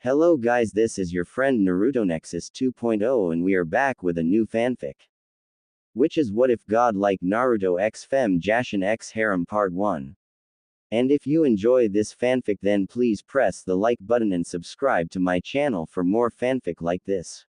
Hello guys, this is your friend Naruto Nexus 2.0 and we are back with a new fanfic. Which is What If God Like Naruto x Fem Jashin x Harem Part 1. And if you enjoy this fanfic then please press the like button and subscribe to my channel for more fanfic like this.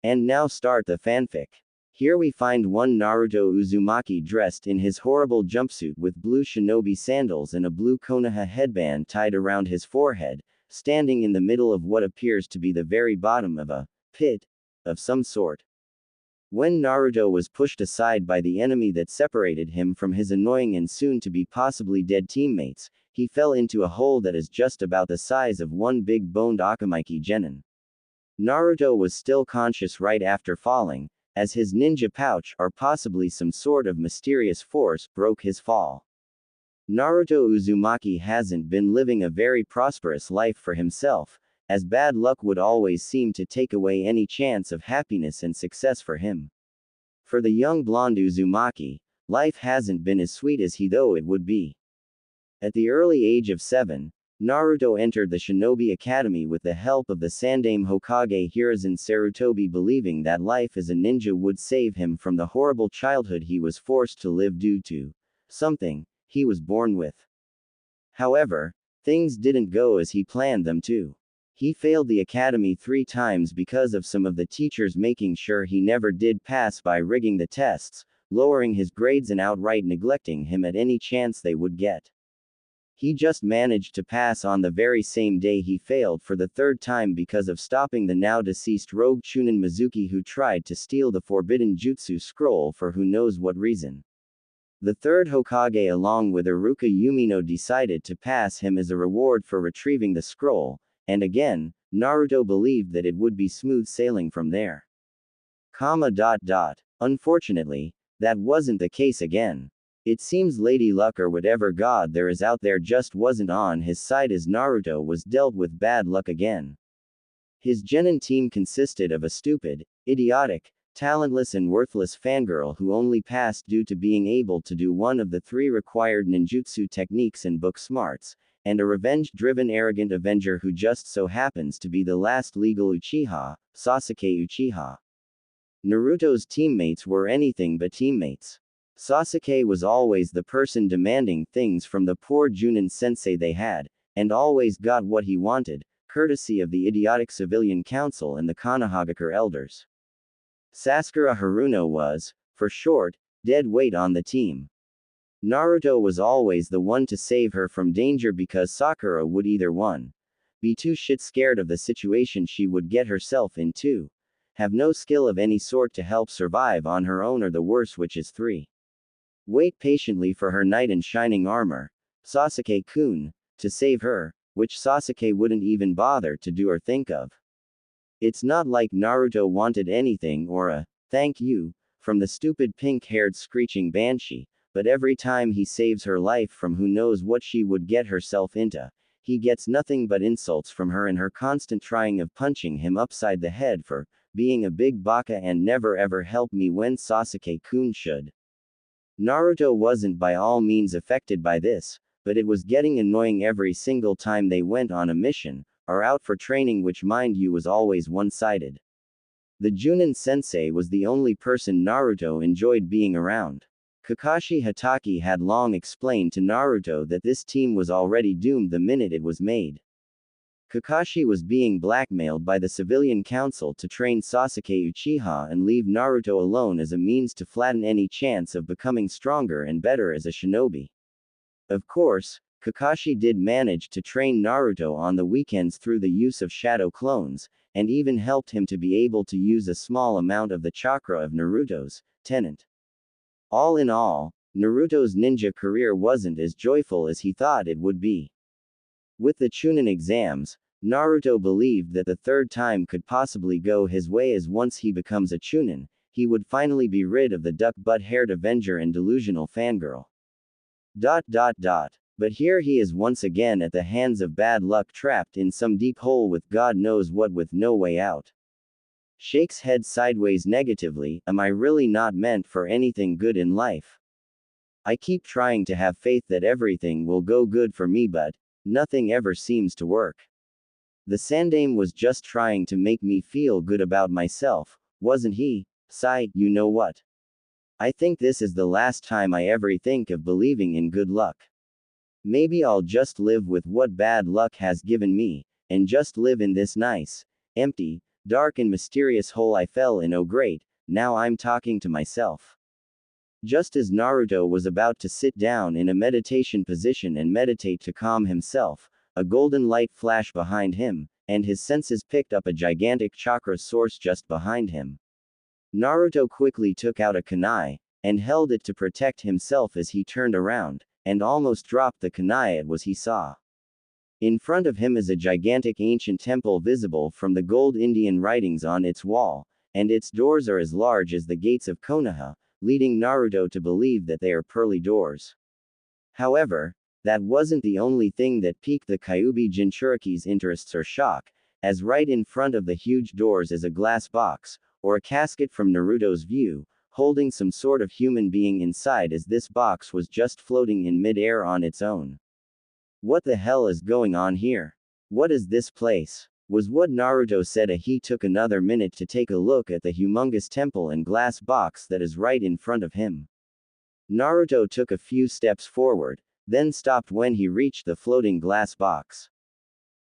And now start the fanfic. Here we find one Naruto Uzumaki dressed in his horrible jumpsuit with blue shinobi sandals and a blue Konoha headband tied around his forehead, standing in the middle of what appears to be the very bottom of a pit of some sort. When Naruto was pushed aside by the enemy that separated him from his annoying and soon to be possibly dead teammates, he fell into a hole that is just about the size of one big boned Akamaiki genin. Naruto was still conscious right after falling, as his ninja pouch, or possibly some sort of mysterious force, broke his fall. Naruto Uzumaki hasn't been living a very prosperous life for himself, as bad luck would always seem to take away any chance of happiness and success for him. For the young blonde Uzumaki, life hasn't been as sweet as he thought it would be. At the early age of 7, Naruto entered the Shinobi Academy with the help of the Sandaime Hokage Hiruzen Sarutobi, believing that life as a ninja would save him from the horrible childhood he was forced to live due to something he was born with. However, things didn't go as he planned them to. He failed the academy 3 times because of some of the teachers making sure he never did pass by rigging the tests, lowering his grades and outright neglecting him at any chance they would get. He just managed to pass on the very same day he failed for the 3rd time because of stopping the now deceased rogue Chunin Mizuki, who tried to steal the forbidden jutsu scroll for who knows what reason. The 3rd Hokage along with Iruka Yumino decided to pass him as a reward for retrieving the scroll, and again, Naruto believed that it would be smooth sailing from there. Unfortunately, that wasn't the case again. It seems Lady Luck or whatever god there is out there just wasn't on his side, as Naruto was dealt with bad luck again. His genin team consisted of a stupid, idiotic, talentless and worthless fangirl who only passed due to being able to do one of the 3 required ninjutsu techniques and book smarts, and a revenge-driven arrogant avenger who just so happens to be the last legal Uchiha, Sasuke Uchiha. Naruto's teammates were anything but teammates. Sasuke was always the person demanding things from the poor Junin sensei they had, and always got what he wanted, courtesy of the idiotic civilian council and the Konohagakure elders. Sasakura Haruno was, for short, dead weight on the team. Naruto was always the one to save her from danger because Sakura would either 1. Be too shit scared of the situation she would get herself in, 2. Have no skill of any sort to help survive on her own, or the worst, which is 3. Wait patiently for her knight in shining armor, Sasuke-kun, to save her, which Sasuke wouldn't even bother to do or think of. It's not like Naruto wanted anything or a thank you from the stupid pink-haired screeching banshee, but every time he saves her life from who knows what she would get herself into, he gets nothing but insults from her and her constant trying of punching him upside the head for being a big baka and never ever help me when Sasuke-kun should. Naruto wasn't by all means affected by this, but it was getting annoying every single time they went on a mission, or out for training, which mind you was always one-sided. The Junin sensei was the only person Naruto enjoyed being around. Kakashi Hatake had long explained to Naruto that this team was already doomed the minute it was made. Kakashi was being blackmailed by the civilian council to train Sasuke Uchiha and leave Naruto alone as a means to flatten any chance of becoming stronger and better as a shinobi. Of course, Kakashi did manage to train Naruto on the weekends through the use of shadow clones, and even helped him to be able to use a small amount of the chakra of Naruto's tenant. All in all, Naruto's ninja career wasn't as joyful as he thought it would be. With the Chunin exams, Naruto believed that the 3rd time could possibly go his way, as once he becomes a Chunin, he would finally be rid of the duck-butt-haired avenger and delusional fangirl. But here he is once again at the hands of bad luck, trapped in some deep hole with God knows what, with no way out. Shakes head sideways negatively. Am I really not meant for anything good in life? I keep trying to have faith that everything will go good for me, but nothing ever seems to work. The Sandame was just trying to make me feel good about myself, wasn't he? Sigh, you know what? I think this is the last time I ever think of believing in good luck. Maybe I'll just live with what bad luck has given me, and just live in this nice, empty, dark and mysterious hole I fell in. Oh great, now I'm talking to myself. Just as Naruto was about to sit down in a meditation position and meditate to calm himself, a golden light flashed behind him, and his senses picked up a gigantic chakra source just behind him. Naruto quickly took out a kunai, and held it to protect himself as he turned around, and almost dropped the kunai at what he saw. In front of him is a gigantic ancient temple visible from the gold Indian writings on its wall, and its doors are as large as the gates of Konoha, leading Naruto to believe that they are pearly doors. However, that wasn't the only thing that piqued the Kyuubi Jinchuriki's interests or shock, as right in front of the huge doors is a glass box, or a casket from Naruto's view, holding some sort of human being inside, as this box was just floating in mid-air on its own. What the hell is going on here? What is this place? Was what Naruto said. He took another minute to take a look at the humongous temple and glass box that is right in front of him. Naruto took a few steps forward, then stopped when he reached the floating glass box.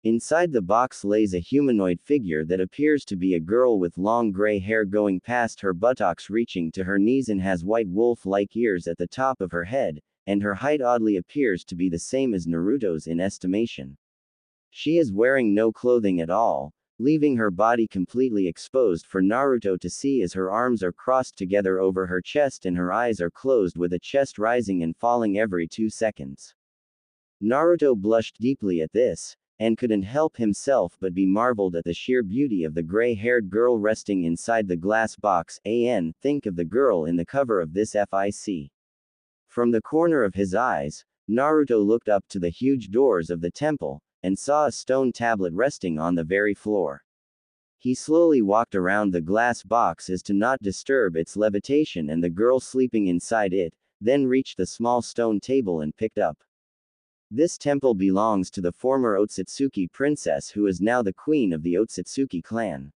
Inside the box lays a humanoid figure that appears to be a girl with long gray hair going past her buttocks reaching to her knees, and has white wolf-like ears at the top of her head, and her height oddly appears to be the same as Naruto's in estimation. She is wearing no clothing at all, leaving her body completely exposed for Naruto to see, as her arms are crossed together over her chest and her eyes are closed, with a chest rising and falling every 2 seconds. Naruto blushed deeply at this, and couldn't help himself but be marveled at the sheer beauty of the gray-haired girl resting inside the glass box. Think of the girl in the cover of this fic. From the corner of his eyes, Naruto looked up to the huge doors of the temple, and saw a stone tablet resting on the very floor. He slowly walked around the glass box as to not disturb its levitation and the girl sleeping inside it, then reached the small stone table and picked up. This temple belongs to the former Otsutsuki princess, who is now the queen of the Otsutsuki clan.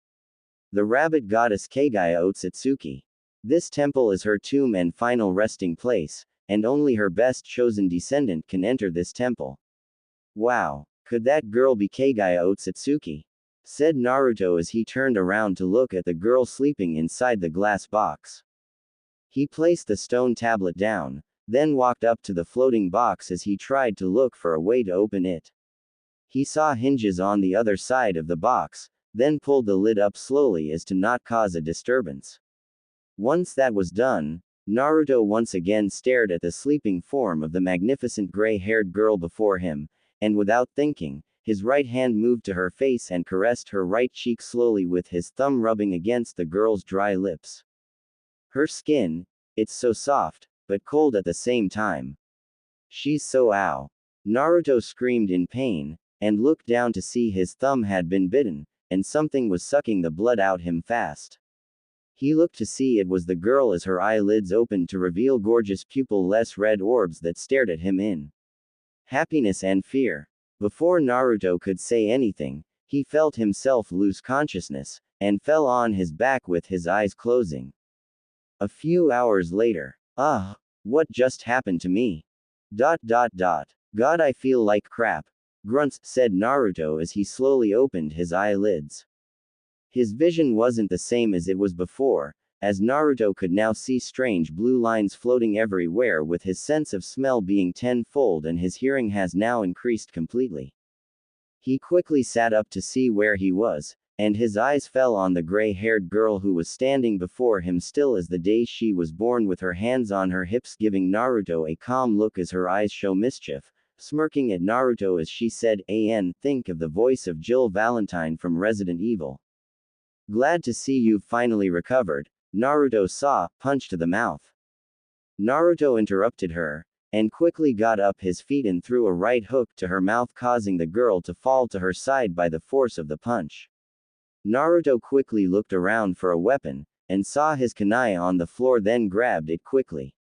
The rabbit goddess Kagaya Otsutsuki. This temple is her tomb and final resting place, and only her best chosen descendant can enter this temple. Wow, could that girl be Kagaya Otsutsuki? Said Naruto as he turned around to look at the girl sleeping inside the glass box. He placed the stone tablet down, then walked up to the floating box as he tried to look for a way to open it. He saw hinges on the other side of the box, then pulled the lid up slowly as to not cause a disturbance. Once that was done, Naruto once again stared at the sleeping form of the magnificent gray-haired girl before him, and without thinking, his right hand moved to her face and caressed her right cheek slowly with his thumb rubbing against the girl's dry lips. Her skin, it's so soft, but cold at the same time. She's so ow. Naruto screamed in pain, and looked down to see his thumb had been bitten, and something was sucking the blood out him fast. He looked to see it was the girl as her eyelids opened to reveal gorgeous pupil-less red orbs that stared at him in happiness and fear. Before Naruto could say anything, he felt himself lose consciousness, and fell on his back with his eyes closing. A few hours later. What just happened to me? God, I feel like crap. Grunts, said Naruto as he slowly opened his eyelids. His vision wasn't the same as it was before, as Naruto could now see strange blue lines floating everywhere, with his sense of smell being tenfold, and his hearing has now increased completely. He quickly sat up to see where he was, and his eyes fell on the gray-haired girl who was standing before him still as the day she was born, with her hands on her hips, giving Naruto a calm look as her eyes show mischief, smirking at Naruto as she said, think of the voice of Jill Valentine from Resident Evil. Glad to see you've finally recovered, Naruto saw, punch to the mouth. Naruto interrupted her, and quickly got up his feet and threw a right hook to her mouth, causing the girl to fall to her side by the force of the punch. Naruto quickly looked around for a weapon, and saw his kunai on the floor, then grabbed it quickly.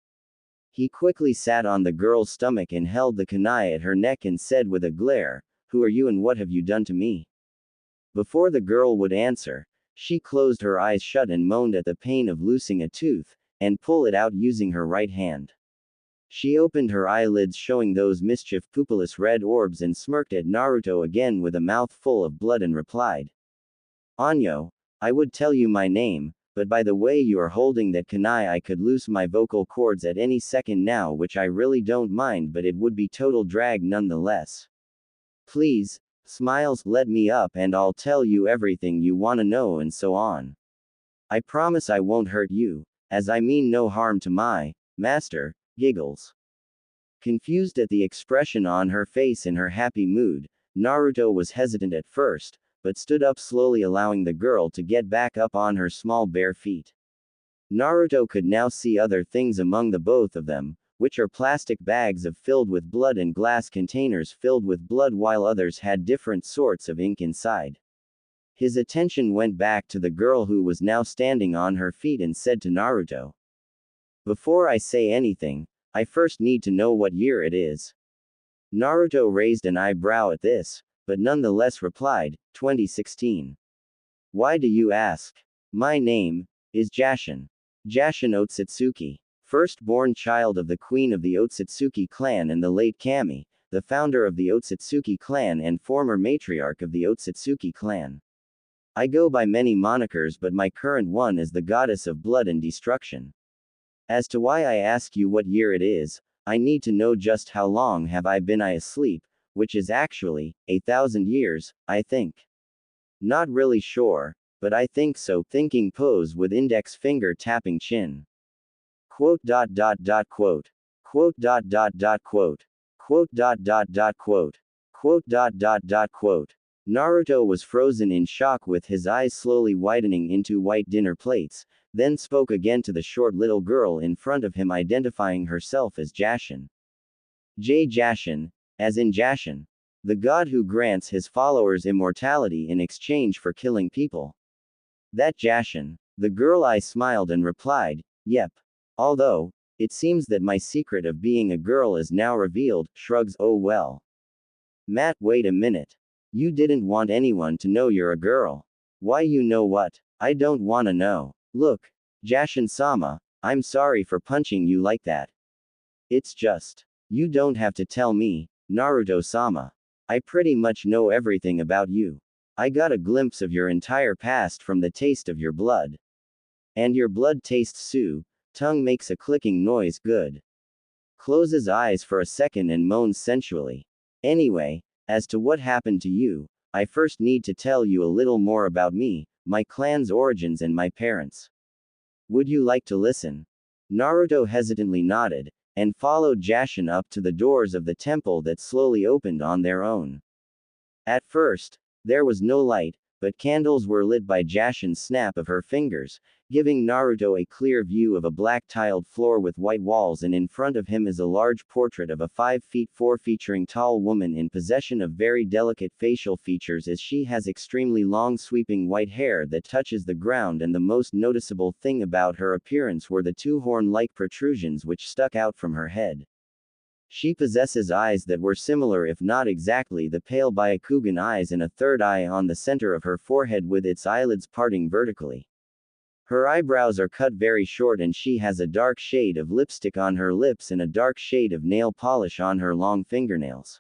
He quickly sat on the girl's stomach and held the kunai at her neck and said with a glare, "Who are you and what have you done to me?" Before the girl would answer, she closed her eyes shut and moaned at the pain of losing a tooth, and pull it out using her right hand. She opened her eyelids showing those mischief pupilless red orbs and smirked at Naruto again with a mouth full of blood and replied. Anyo, I would tell you my name, but by the way you are holding that kunai I could loose my vocal cords at any second now, which I really don't mind, but it would be total drag nonetheless. Please, smiles, let me up and I'll tell you everything you wanna know and so on. I promise I won't hurt you, as I mean no harm to my master. Giggles. Confused at the expression on her face in her happy mood, Naruto was hesitant at first, but stood up slowly, allowing the girl to get back up on her small bare feet. Naruto could now see other things among the both of them, which are plastic bags filled with blood and glass containers filled with blood, while others had different sorts of ink inside. His attention went back to the girl who was now standing on her feet and said to Naruto, Before I say anything, I first need to know what year it is. Naruto raised an eyebrow at this, but nonetheless replied, 2016. Why do you ask? My name is Jashin. Jashin Otsutsuki. First-born child of the queen of the Otsutsuki clan and the late Kami, the founder of the Otsutsuki clan and former matriarch of the Otsutsuki clan. I go by many monikers, but my current one is the goddess of blood and destruction. As to why I ask you what year it is, I need to know just how long have I been asleep, which is actually 1,000 years, I think. Not really sure, but I think so. Thinking pose with index finger tapping chin. Quote. Quote. Quote. Quote. Quote. Naruto was frozen in shock with his eyes slowly widening into white dinner plates, then spoke again to the short little girl in front of him, identifying herself as Jashin. Jashin, as in Jashin, the god who grants his followers immortality in exchange for killing people. That Jashin. The girl I smiled and replied, Yep. Although, it seems that my secret of being a girl is now revealed, shrugs, oh well. Matt, wait a minute. You didn't want anyone to know you're a girl. Why, you know what? I don't wanna know. Look, Jashin-sama, I'm sorry for punching you like that. It's just. You don't have to tell me, Naruto-sama. I pretty much know everything about you. I got a glimpse of your entire past from the taste of your blood. And your blood tastes so. Tongue makes a clicking noise, good. Closes eyes for a second and moans sensually. Anyway, as to what happened to you, I first need to tell you a little more about me, my clan's origins and my parents. Would you like to listen? Naruto hesitantly nodded, and followed Jashin up to the doors of the temple that slowly opened on their own. At first, there was no light, but candles were lit by Jashin's snap of her fingers, giving Naruto a clear view of a black tiled floor with white walls, and in front of him is a large portrait of a 5'4" featuring tall woman in possession of very delicate facial features, as she has extremely long sweeping white hair that touches the ground, and the most noticeable thing about her appearance were the two horn-like protrusions which stuck out from her head. She possesses eyes that were similar, if not exactly, the pale Byakugan eyes, and a third eye on the center of her forehead with its eyelids parting vertically. Her eyebrows are cut very short, and she has a dark shade of lipstick on her lips and a dark shade of nail polish on her long fingernails.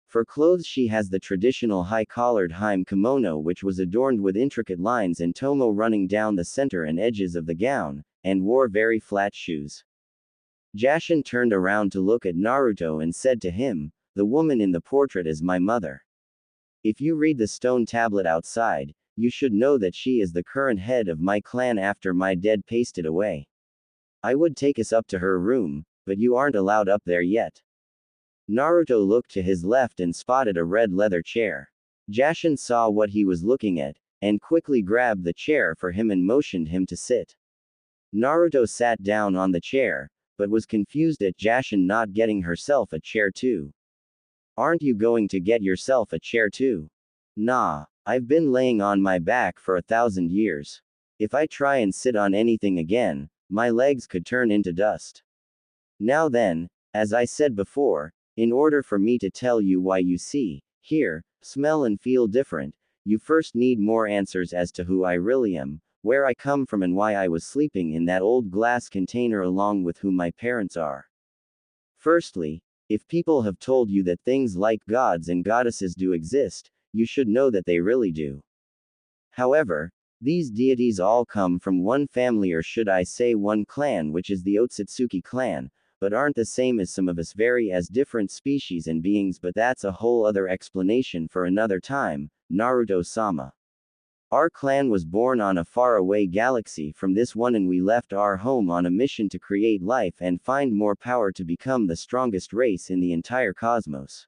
For clothes she has the traditional high-collared Harem kimono, which was adorned with intricate lines and tomo running down the center and edges of the gown, and wore very flat shoes. Jashin turned around to look at Naruto and said to him, The woman in the portrait is my mother. If you read the stone tablet outside, you should know that she is the current head of my clan after my dead pasted away. I would take us up to her room, but you aren't allowed up there yet. Naruto looked to his left and spotted a red leather chair. Jashin saw what he was looking at, and quickly grabbed the chair for him and motioned him to sit. Naruto sat down on the chair, but was confused at Jashin not getting herself a chair too. Aren't you going to get yourself a chair too? Nah, I've been laying on my back for 1,000 years. If I try and sit on anything again, my legs could turn into dust. Now then, as I said before, in order for me to tell you why you see, hear, smell and feel different, you first need more answers as to who I really am, where I come from, and why I was sleeping in that old glass container along with who my parents are. Firstly, if people have told you that things like gods and goddesses do exist, you should know that they really do. However, these deities all come from one family, or should I say one clan, which is the Otsutsuki clan, but aren't the same as some of us, vary as different species and beings, but that's a whole other explanation for another time. Naruto-sama. Our clan was born on a faraway galaxy from this one, and we left our home on a mission to create life and find more power to become the strongest race in the entire cosmos.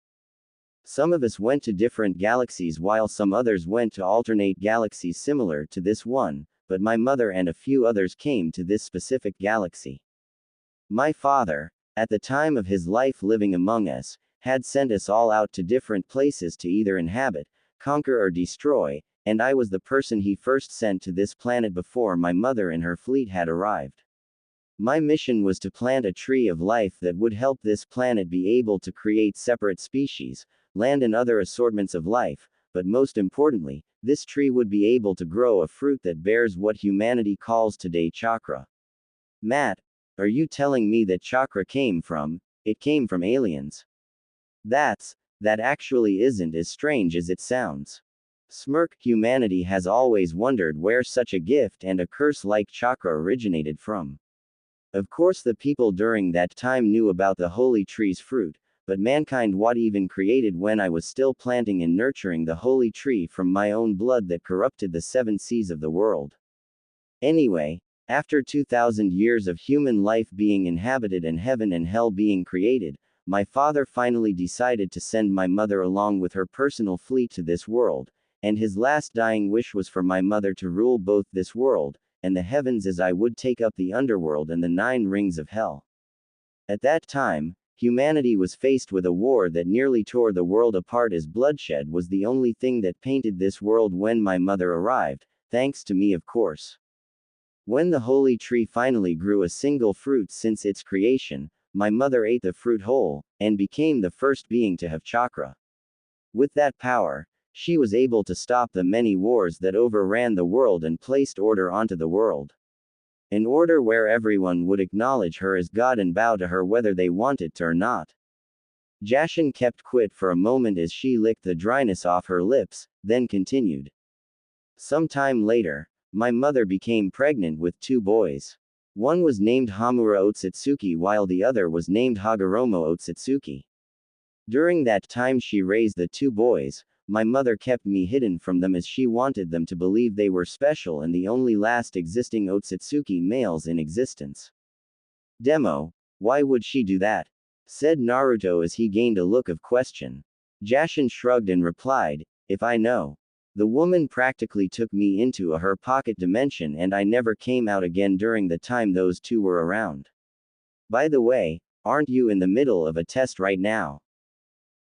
Some of us went to different galaxies while some others went to alternate galaxies similar to this one, but my mother and a few others came to this specific galaxy. My father, at the time of his life living among us, had sent us all out to different places to either inhabit, conquer, or destroy, and I was the person he first sent to this planet before my mother and her fleet had arrived. My mission was to plant a tree of life that would help this planet be able to create separate species, land, and other assortments of life, but most importantly, this tree would be able to grow a fruit that bears what humanity calls today chakra. Matt, are you telling me that chakra came from aliens? That actually isn't as strange as it sounds. Smirk, humanity has always wondered where such a gift and a curse like chakra originated from. Of course, the people during that time knew about the holy tree's fruit, but mankind what even created when I was still planting and nurturing the holy tree from my own blood that corrupted the 7 seas of the world. Anyway, after 2,000 years of human life being inhabited and heaven and hell being created, my father finally decided to send my mother along with her personal fleet to this world, and his last dying wish was for my mother to rule both this world and the heavens, as I would take up the underworld and the 9 rings of hell. At that time, humanity was faced with a war that nearly tore the world apart, as bloodshed was the only thing that painted this world when my mother arrived, thanks to me of course. When the holy tree finally grew a single fruit since its creation, my mother ate the fruit whole, and became the first being to have chakra. With that power, she was able to stop the many wars that overran the world and placed order onto the world. An order where everyone would acknowledge her as God and bow to her whether they wanted to or not. Jashin kept quiet for a moment as she licked the dryness off her lips, then continued. Some time later, my mother became pregnant with 2 boys. One was named Hamura Otsutsuki while the other was named Hagoromo Otsutsuki. During that time she raised the 2 boys. My mother kept me hidden from them as she wanted them to believe they were special and the only last existing Otsutsuki males in existence. Demo, why would she do that? Said Naruto as he gained a look of question. Jashin shrugged and replied, if I know. The woman practically took me into her pocket dimension and I never came out again during the time those 2 were around. By the way, aren't you in the middle of a test right now?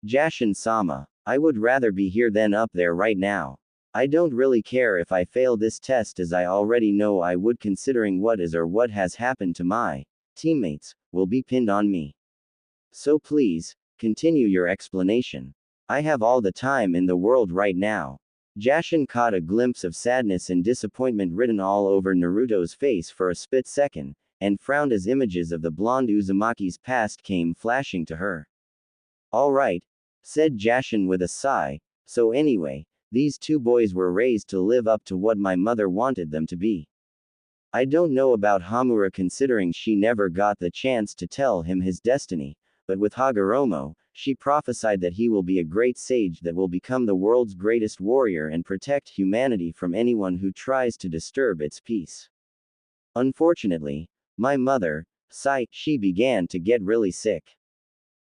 Jashin-sama. I would rather be here than up there right now. I don't really care if I fail this test, as I already know I would, considering what is or what has happened to my teammates will be pinned on me. So please, continue your explanation. I have all the time in the world right now. Jashin caught a glimpse of sadness and disappointment written all over Naruto's face for a split second, and frowned as images of the blonde Uzumaki's past came flashing to her. Alright, said Jashin with a sigh, so anyway, these 2 boys were raised to live up to what my mother wanted them to be. I don't know about Hamura, considering she never got the chance to tell him his destiny, but with Hagoromo, she prophesied that he will be a great sage that will become the world's greatest warrior and protect humanity from anyone who tries to disturb its peace. Unfortunately, my mother, she began to get really sick.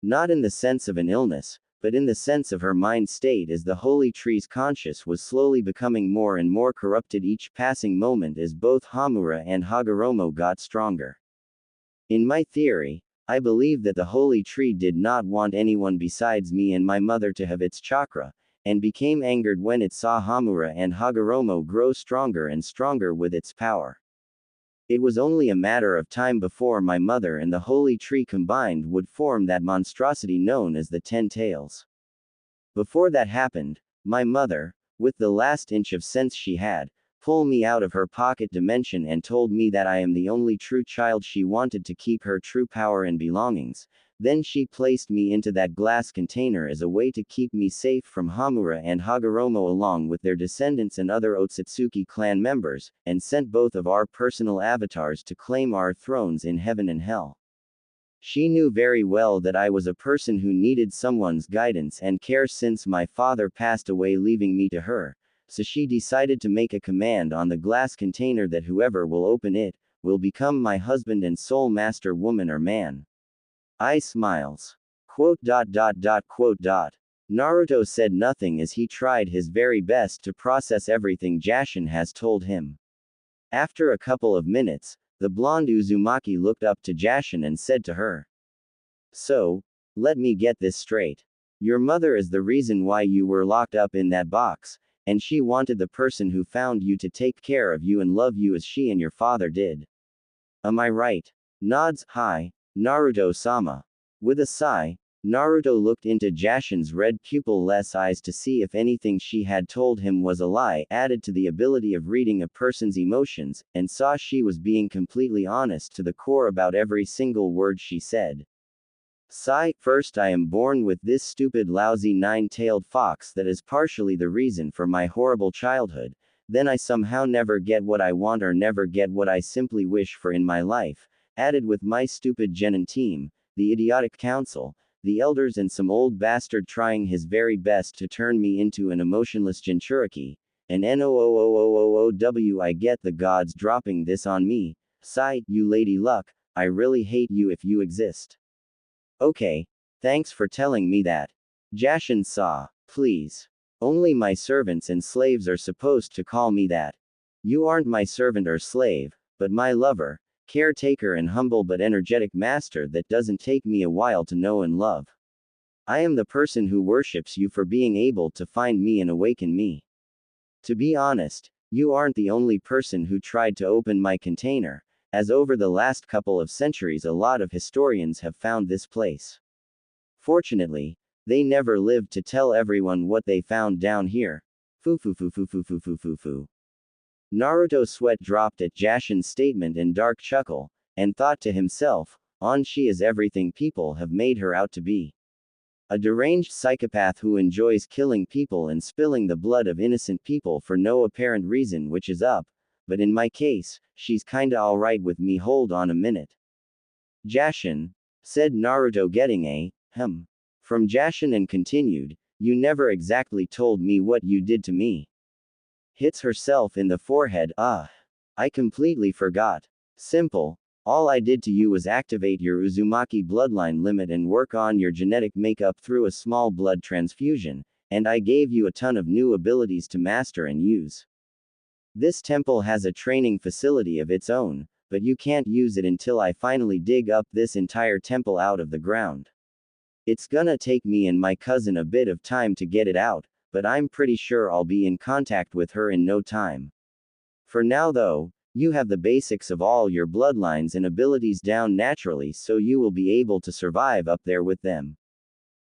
Not in the sense of an illness, but in the sense of her mind state, as the holy tree's conscience was slowly becoming more and more corrupted each passing moment as both Hamura and Hagoromo got stronger. In my theory, I believe that the holy tree did not want anyone besides me and my mother to have its chakra, and became angered when it saw Hamura and Hagoromo grow stronger and stronger with its power. It was only a matter of time before my mother and the holy tree combined would form that monstrosity known as the 10 Tails. Before that happened, my mother with the last inch of sense she had, pull me out of her pocket dimension and told me that I am the only true child she wanted to keep her true power and belongings. Then she placed me into that glass container as a way to keep me safe from Hamura and Hagoromo along with their descendants and other Otsutsuki clan members, and sent both of our personal avatars to claim our thrones in heaven and hell. She knew very well that I was a person who needed someone's guidance and care since my father passed away leaving me to her, so she decided to make a command on the glass container that whoever will open it, will become my husband and sole master woman or man. I smiles. Quote. Naruto said nothing as he tried his very best to process everything Jashin has told him. After a couple of minutes, the blonde Uzumaki looked up to Jashin and said to her. So, let me get this straight. Your mother is the reason why you were locked up in that box, and she wanted the person who found you to take care of you and love you as she and your father did. Am I right? Nods. Hi, Naruto-sama. With a sigh, Naruto looked into Jashin's red pupil-less eyes to see if anything she had told him was a lie added to the ability of reading a person's emotions, and saw she was being completely honest to the core about every single word she said. Sigh. First I am born with this stupid lousy nine-tailed fox that is partially the reason for my horrible childhood, then I somehow never get what I want or never get what I simply wish for in my life, added with my stupid genin team, the idiotic council, the elders and some old bastard trying his very best to turn me into an emotionless Jinchuriki, and NOOOOOOW I get the gods dropping this on me. Sigh. You Lady Luck, I really hate you if you exist. Okay, thanks for telling me that. Jashin saw. Please. Only my servants and slaves are supposed to call me that. You aren't my servant or slave, but my lover, caretaker and humble but energetic master that doesn't take me a while to know and love. I am the person who worships you for being able to find me and awaken me. To be honest, you aren't the only person who tried to open my container, as over the last couple of centuries a lot of historians have found this place. Fortunately, they never lived to tell everyone what they found down here. Foo. Naruto's sweat dropped at Jashin's statement and dark chuckle, and thought to himself, she is everything people have made her out to be. A deranged psychopath who enjoys killing people and spilling the blood of innocent people for no apparent reason, which is up, but in my case, she's kinda alright with me. Hold on a minute. Jashin, said Naruto getting a, from Jashin and continued, you never exactly told me what you did to me. Hits herself in the forehead. I completely forgot. Simple. All I did to you was activate your Uzumaki bloodline limit and work on your genetic makeup through a small blood transfusion, and I gave you a ton of new abilities to master and use. This temple has a training facility of its own, but you can't use it until I finally dig up this entire temple out of the ground. It's gonna take me and my cousin a bit of time to get it out, but I'm pretty sure I'll be in contact with her in no time. For now though, you have the basics of all your bloodlines and abilities down naturally, so you will be able to survive up there with them.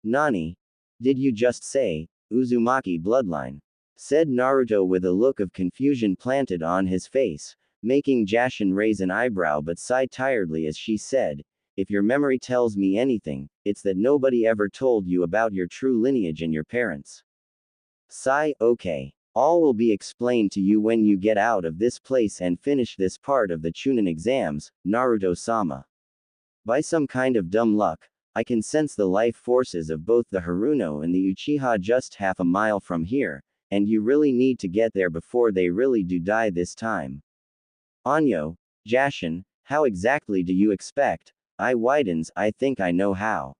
Nani? Did you just say, Uzumaki bloodline? Said Naruto with a look of confusion planted on his face, making Jashin raise an eyebrow but sigh tiredly as she said, if your memory tells me anything, it's that nobody ever told you about your true lineage and your parents. Sigh. Okay. All will be explained to you when you get out of this place and finish this part of the Chunin exams, Naruto-sama. By some kind of dumb luck, I can sense the life forces of both the Haruno and the Uchiha just half a mile from here, and you really need to get there before they really do die this time. Anyo, Jashin, how exactly do you expect? I widens. I think I know how.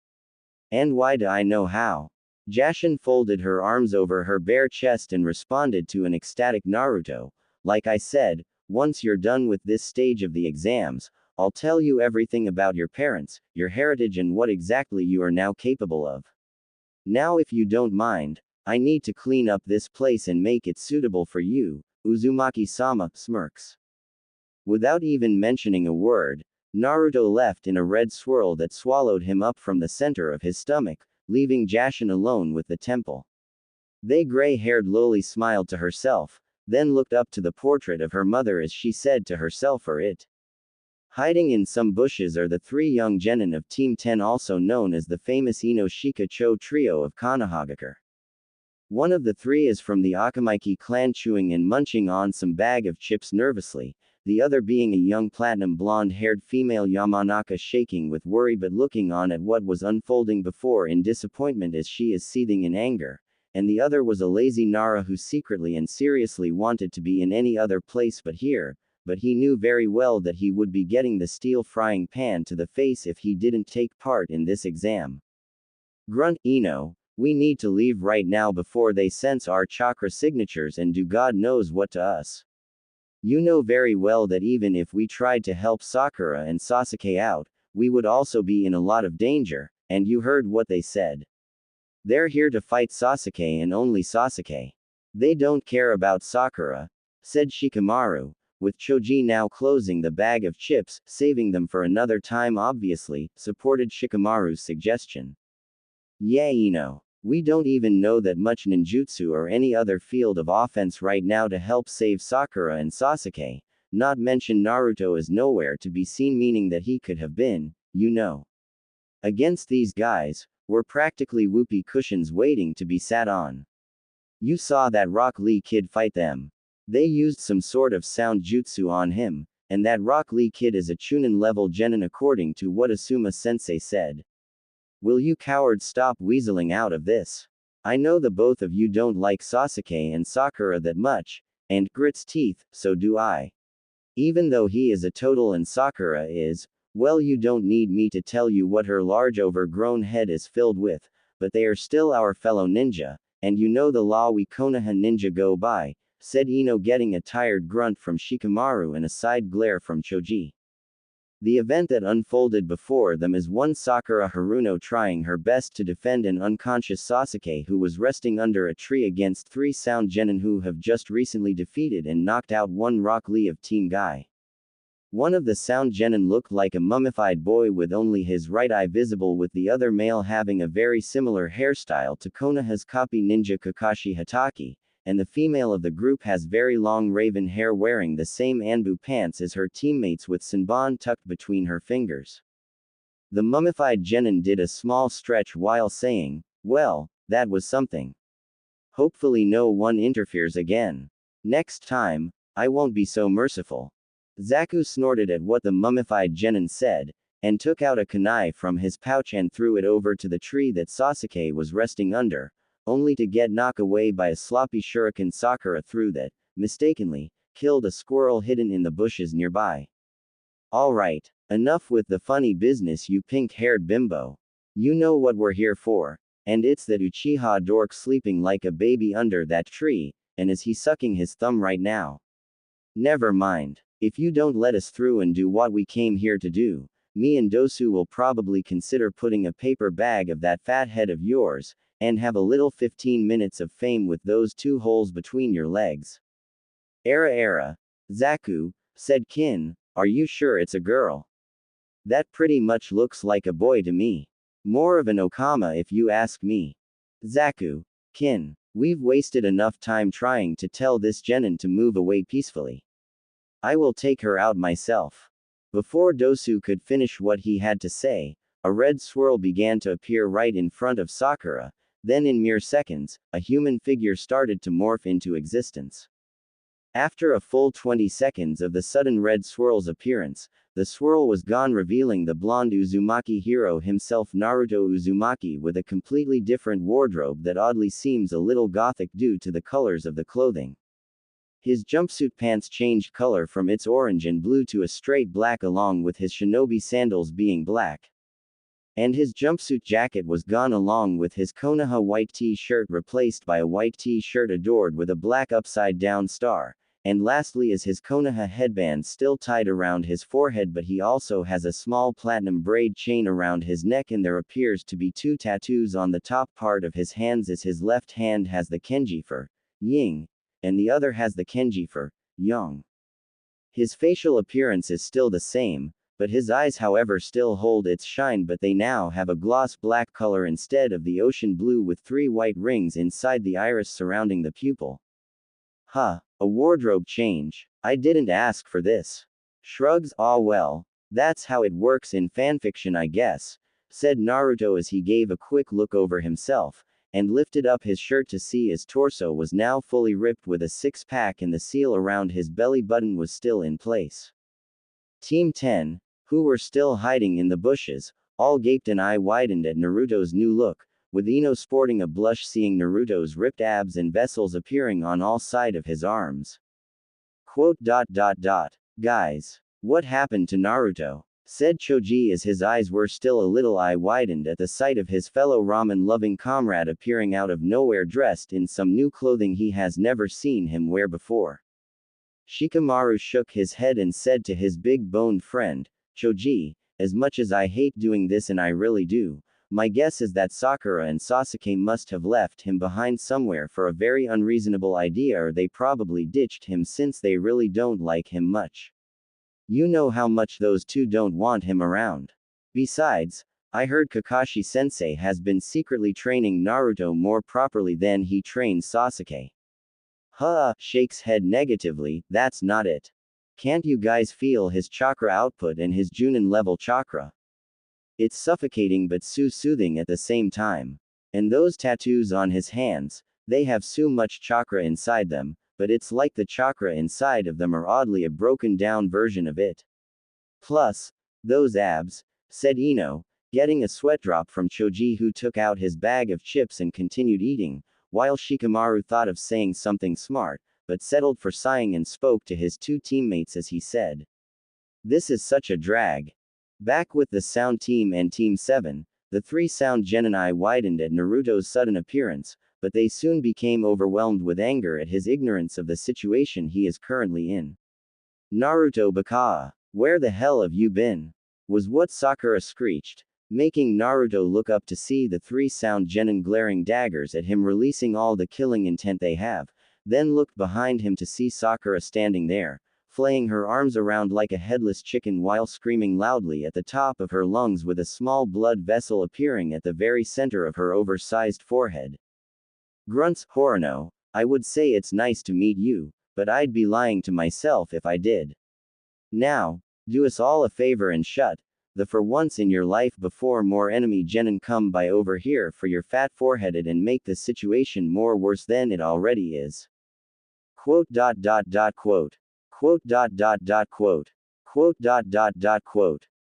And why do I know how? Jashin folded her arms over her bare chest and responded to an ecstatic Naruto, like I said, once you're done with this stage of the exams, I'll tell you everything about your parents, your heritage and what exactly you are now capable of. Now if you don't mind, I need to clean up this place and make it suitable for you, Uzumaki-sama, smirks. Without even mentioning a word, Naruto left in a red swirl that swallowed him up from the center of his stomach, leaving Jashin alone with the temple. The gray-haired loli smiled to herself, then looked up to the portrait of her mother as she said to herself or it. Hiding in some bushes are the three young genin of Team 10, also known as the famous Inoshika Cho trio of Konohagakure. One of the three is from the Akamaiki clan, chewing and munching on some bag of chips nervously, the other being a young platinum blonde-haired female Yamanaka, shaking with worry but looking on at what was unfolding before in disappointment as she is seething in anger, and the other was a lazy Nara who secretly and seriously wanted to be in any other place but here, but he knew very well that he would be getting the steel frying pan to the face if he didn't take part in this exam. Grunt, Ino, we need to leave right now before they sense our chakra signatures and do God knows what to us. You know very well that even if we tried to help Sakura and Sasuke out, we would also be in a lot of danger, and you heard what they said. They're here to fight Sasuke and only Sasuke. They don't care about Sakura, said Shikamaru, with Choji now closing the bag of chips, saving them for another time obviously, supported Shikamaru's suggestion. Yeah, Ino. We don't even know that much ninjutsu or any other field of offense right now to help save Sakura and Sasuke, not mention Naruto is nowhere to be seen, meaning that he could have been, you know. Against these guys, we're practically whoopee cushions waiting to be sat on. You saw that Rock Lee kid fight them. They used some sort of sound jutsu on him, and that Rock Lee kid is a Chunin level genin according to what Asuma sensei said. Will you cowards stop weaseling out of this? I know the both of you don't like Sasuke and Sakura that much, and grits teeth, so do I. Even though he is a total and Sakura is, well, you don't need me to tell you what her large overgrown head is filled with, but they are still our fellow ninja, and you know the law we Konoha ninja go by, said Ino, getting a tired grunt from Shikamaru and a side glare from Choji. The event that unfolded before them is one Sakura Haruno trying her best to defend an unconscious Sasuke who was resting under a tree against three sound genin who have just recently defeated and knocked out one Rock Lee of Team Guy. One of the sound genin looked like a mummified boy with only his right eye visible, with the other male having a very similar hairstyle to Konoha's copy ninja Kakashi Hatake, and the female of the group has very long raven hair wearing the same Anbu pants as her teammates with Senbon tucked between her fingers. The mummified genin did a small stretch while saying, well, that was something. Hopefully no one interferes again. Next time, I won't be so merciful. Zaku snorted at what the mummified genin said, and took out a kunai from his pouch and threw it over to the tree that Sasuke was resting under, only to get knocked away by a sloppy shuriken Sakura threw that, mistakenly, killed a squirrel hidden in the bushes nearby. Alright, enough with the funny business, you pink-haired bimbo. You know what we're here for, and it's that Uchiha dork sleeping like a baby under that tree, and is he sucking his thumb right now? Never mind. If you don't let us through and do what we came here to do, me and Dosu will probably consider putting a paper bag of that fat head of yours, and have a little 15 minutes of fame with those two holes between your legs. Era. Zaku, said Kin, are you sure it's a girl? That pretty much looks like a boy to me. More of an Okama if you ask me. Zaku, Kin, we've wasted enough time trying to tell this genin to move away peacefully. I will take her out myself. Before Dosu could finish what he had to say, a red swirl began to appear right in front of Sakura. Then in mere seconds, a human figure started to morph into existence. After a full 20 seconds of the sudden red swirl's appearance, the swirl was gone, revealing the blonde Uzumaki hero himself, Naruto Uzumaki, with a completely different wardrobe that oddly seems a little gothic due to the colors of the clothing. His jumpsuit pants changed color from its orange and blue to a straight black, along with his shinobi sandals being black. And his jumpsuit jacket was gone, along with his Konoha white t-shirt replaced by a white t-shirt adored with a black upside-down star, and lastly is his Konoha headband still tied around his forehead, but he also has a small platinum braid chain around his neck, and there appears to be two tattoos on the top part of his hands, as his left hand has the kanji for Ying, and the other has the kanji for Yang. His facial appearance is still the same, but his eyes however still hold its shine, but they now have a gloss black color instead of the ocean blue with 3 white rings inside the iris surrounding the pupil. Huh, a wardrobe change. I didn't ask for this. Shrugs, ah well, that's how it works in fanfiction I guess, said Naruto as he gave a quick look over himself, and lifted up his shirt to see his torso was now fully ripped with a six-pack and the seal around his belly button was still in place. Team 10, who were still hiding in the bushes, all gaped and eye widened at Naruto's new look, with Ino sporting a blush seeing Naruto's ripped abs and vessels appearing on all sides of his arms. Guys, what happened to Naruto? Said Choji as his eyes were still a little eye widened at the sight of his fellow ramen-loving comrade appearing out of nowhere dressed in some new clothing he has never seen him wear before. Shikamaru shook his head and said to his big-boned friend, Choji, as much as I hate doing this and I really do, my guess is that Sakura and Sasuke must have left him behind somewhere for a very unreasonable idea, or they probably ditched him since they really don't like him much. You know how much those two don't want him around. Besides, I heard Kakashi-sensei has been secretly training Naruto more properly than he trained Sasuke. Shakes head negatively, that's not it. Can't you guys feel his chakra output and his Junin level chakra? It's suffocating but soothing at the same time. And those tattoos on his hands, they have so much chakra inside them, but it's like the chakra inside of them are oddly a broken down version of it. Plus, those abs, said Ino, getting a sweat drop from Choji, who took out his bag of chips and continued eating, while Shikamaru thought of saying something smart, but settled for sighing and spoke to his two teammates as he said, "This is such a drag." Back with the Sound Team and Team 7, the three Sound Genin eye widened at Naruto's sudden appearance, but they soon became overwhelmed with anger at his ignorance of the situation he is currently in. "Naruto Baka, where the hell have you been?" was what Sakura screeched, making Naruto look up to see the three Sound Genin glaring daggers at him, releasing all the killing intent they have, then looked behind him to see Sakura standing there, flaying her arms around like a headless chicken while screaming loudly at the top of her lungs with a small blood vessel appearing at the very center of her oversized forehead. Grunts, Horino, I would say it's nice to meet you, but I'd be lying to myself if I did. Now, do us all a favor and shut the for once in your life before more enemy genin come by over here for your fat foreheaded and make the situation more worse than it already is. Quote.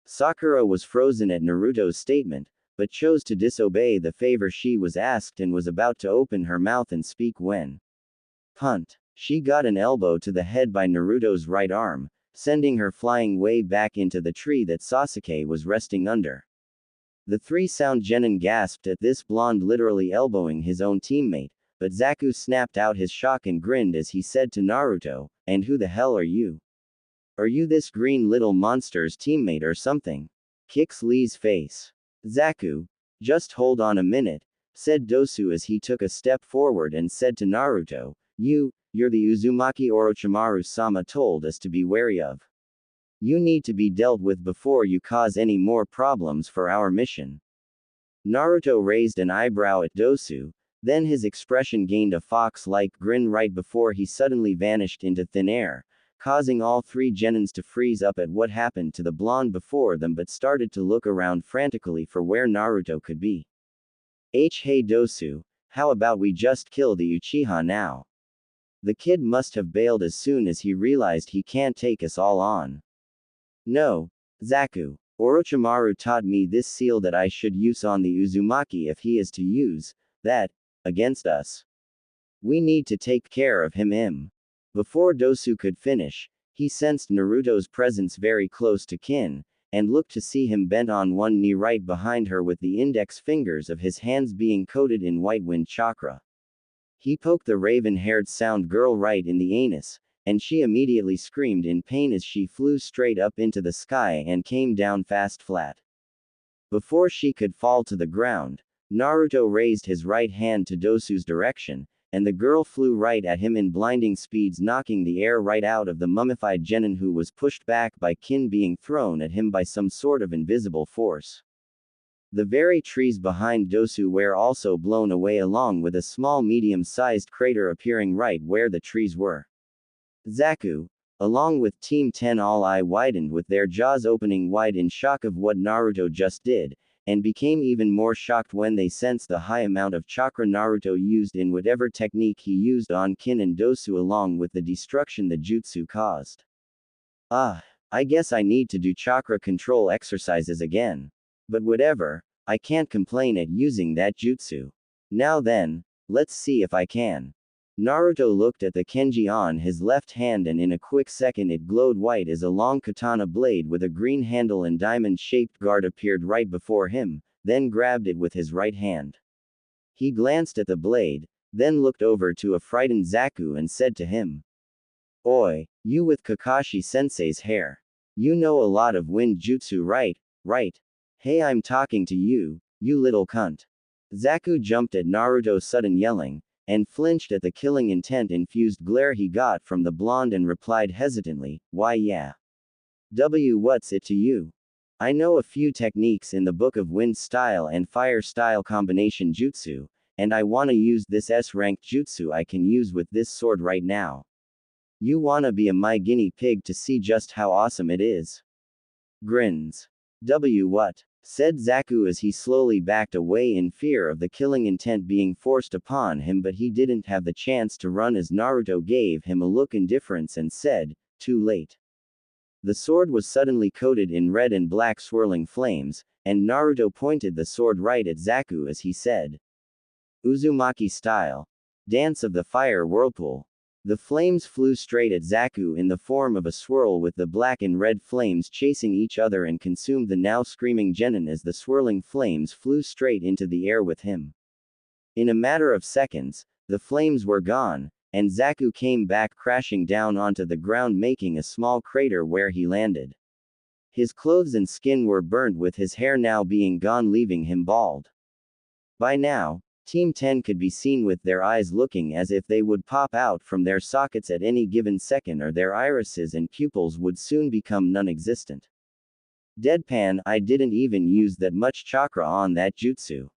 Sakura was frozen at Naruto's statement, but chose to disobey the favor she was asked and was about to open her mouth and speak when punt. She got an elbow to the head by Naruto's right arm, sending her flying way back into the tree that Sasuke was resting under. The three Sound Genin gasped at this blonde literally elbowing his own teammate, but Zaku snapped out his shock and grinned as he said to Naruto, "And who the hell are you? Are you this green little monster's teammate or something?" Kicks Lee's face. "Zaku, just hold on a minute," said Dosu as he took a step forward and said to Naruto, You're the Uzumaki Orochimaru-sama told us to be wary of. You need to be dealt with before you cause any more problems for our mission." Naruto raised an eyebrow at Dosu, then his expression gained a fox-like grin right before he suddenly vanished into thin air, causing all three genins to freeze up at what happened to the blonde before them but started to look around frantically for where Naruto could be. Hey Dosu, how about we just kill the Uchiha now? The kid must have bailed as soon as he realized he can't take us all on. No, Zaku. Orochimaru taught me this seal that I should use on the Uzumaki if he is to use that against us. We need to take care of him. Before Dosu could finish, he sensed Naruto's presence very close to kin, and looked to see him bent on one knee right behind her with the index fingers of his hands being coated in white wind chakra. He poked the raven-haired Sound girl right in the anus, and she immediately screamed in pain as she flew straight up into the sky and came down flat. Before she could fall to the ground, Naruto raised his right hand to Dosu's direction, and the girl flew right at him in blinding speeds, knocking the air right out of the mummified genin, who was pushed back by kin being thrown at him by some sort of invisible force. The very trees behind Dosu were also blown away, along with a small medium-sized crater appearing right where the trees were. Zaku, along with Team 10, all eye widened with their jaws opening wide in shock of what Naruto just did, and became even more shocked when they sensed the high amount of chakra Naruto used in whatever technique he used on Kin and Dosu, along with the destruction the jutsu caused. I guess I need to do chakra control exercises again. But whatever, I can't complain at using that jutsu. Now then, let's see if I can. Naruto looked at the Kenji on his left hand, and in a quick second it glowed white as a long katana blade with a green handle and diamond-shaped guard appeared right before him, then grabbed it with his right hand. He glanced at the blade, then looked over to a frightened Zaku and said to him, "Oi, you with Kakashi-sensei's hair. You know a lot of wind jutsu, right? Right? Hey, I'm talking to you, you little cunt." Zaku jumped at Naruto's sudden yelling, and flinched at the killing intent-infused glare he got from the blonde and replied hesitantly, "Why yeah. What's it to you? I know a few techniques in the Book of Wind style and Fire style combination jutsu, and I wanna use this S-ranked jutsu I can use with this sword right now. You wanna be my guinea pig to see just how awesome it is?" Grins. What? Said Zaku as he slowly backed away in fear of the killing intent being forced upon him, but he didn't have the chance to run as Naruto gave him a look indifference and said, "Too late." The sword was suddenly coated in red and black swirling flames, and Naruto pointed the sword right at Zaku as he said, "Uzumaki style. Dance of the Fire Whirlpool." The flames flew straight at Zaku in the form of a swirl, with the black and red flames chasing each other, and consumed the now screaming genin as the swirling flames flew straight into the air with him. In a matter of seconds, the flames were gone, and Zaku came back crashing down onto the ground, making a small crater where he landed. His clothes and skin were burnt, with his hair now being gone, leaving him bald. By now, Team 10 could be seen with their eyes looking as if they would pop out from their sockets at any given second, or their irises and pupils would soon become non-existent. Deadpan, I didn't even use that much chakra on that jutsu.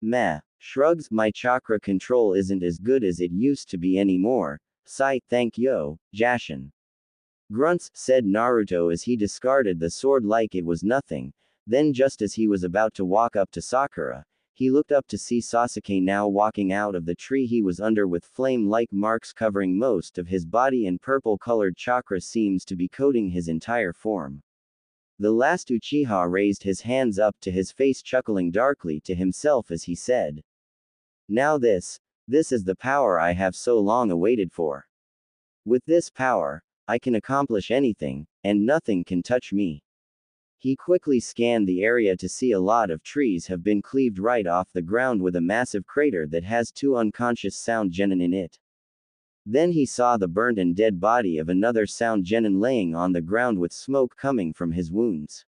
Meh. Shrugs, my chakra control isn't as good as it used to be anymore. Sigh, thank yo, Jashin. Grunts, said Naruto as he discarded the sword like it was nothing. Then just as he was about to walk up to Sakura, he looked up to see Sasuke now walking out of the tree he was under, with flame-like marks covering most of his body, and purple-colored chakra seems to be coating his entire form. The last Uchiha raised his hands up to his face, chuckling darkly to himself as he said, "Now this is the power I have so long awaited for. With this power, I can accomplish anything, and nothing can touch me." He quickly scanned the area to see a lot of trees have been cleaved right off the ground, with a massive crater that has 2 unconscious sound genin in it. Then he saw the burnt and dead body of another sound genin laying on the ground with smoke coming from his wounds.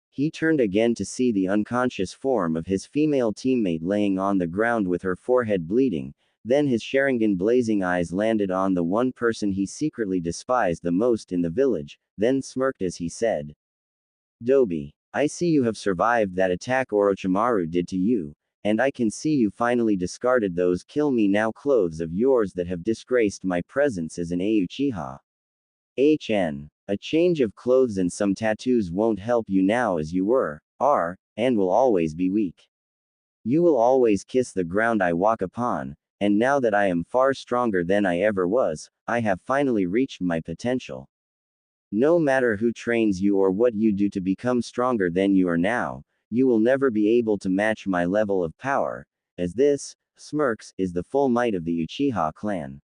He turned again to see the unconscious form of his female teammate laying on the ground with her forehead bleeding. Then his Sharingan blazing eyes landed on the one person he secretly despised the most in the village, then smirked as he said, "Dobi, I see you have survived that attack Orochimaru did to you, and I can see you finally discarded those kill me now clothes of yours that have disgraced my presence as an Uchiha. A change of clothes and some tattoos won't help you now, as you are, and will always be weak. You will always kiss the ground I walk upon, and now that I am far stronger than I ever was, I have finally reached my potential. No matter who trains you or what you do to become stronger than you are now, you will never be able to match my level of power, as this," smirks, "is the full might of the Uchiha clan.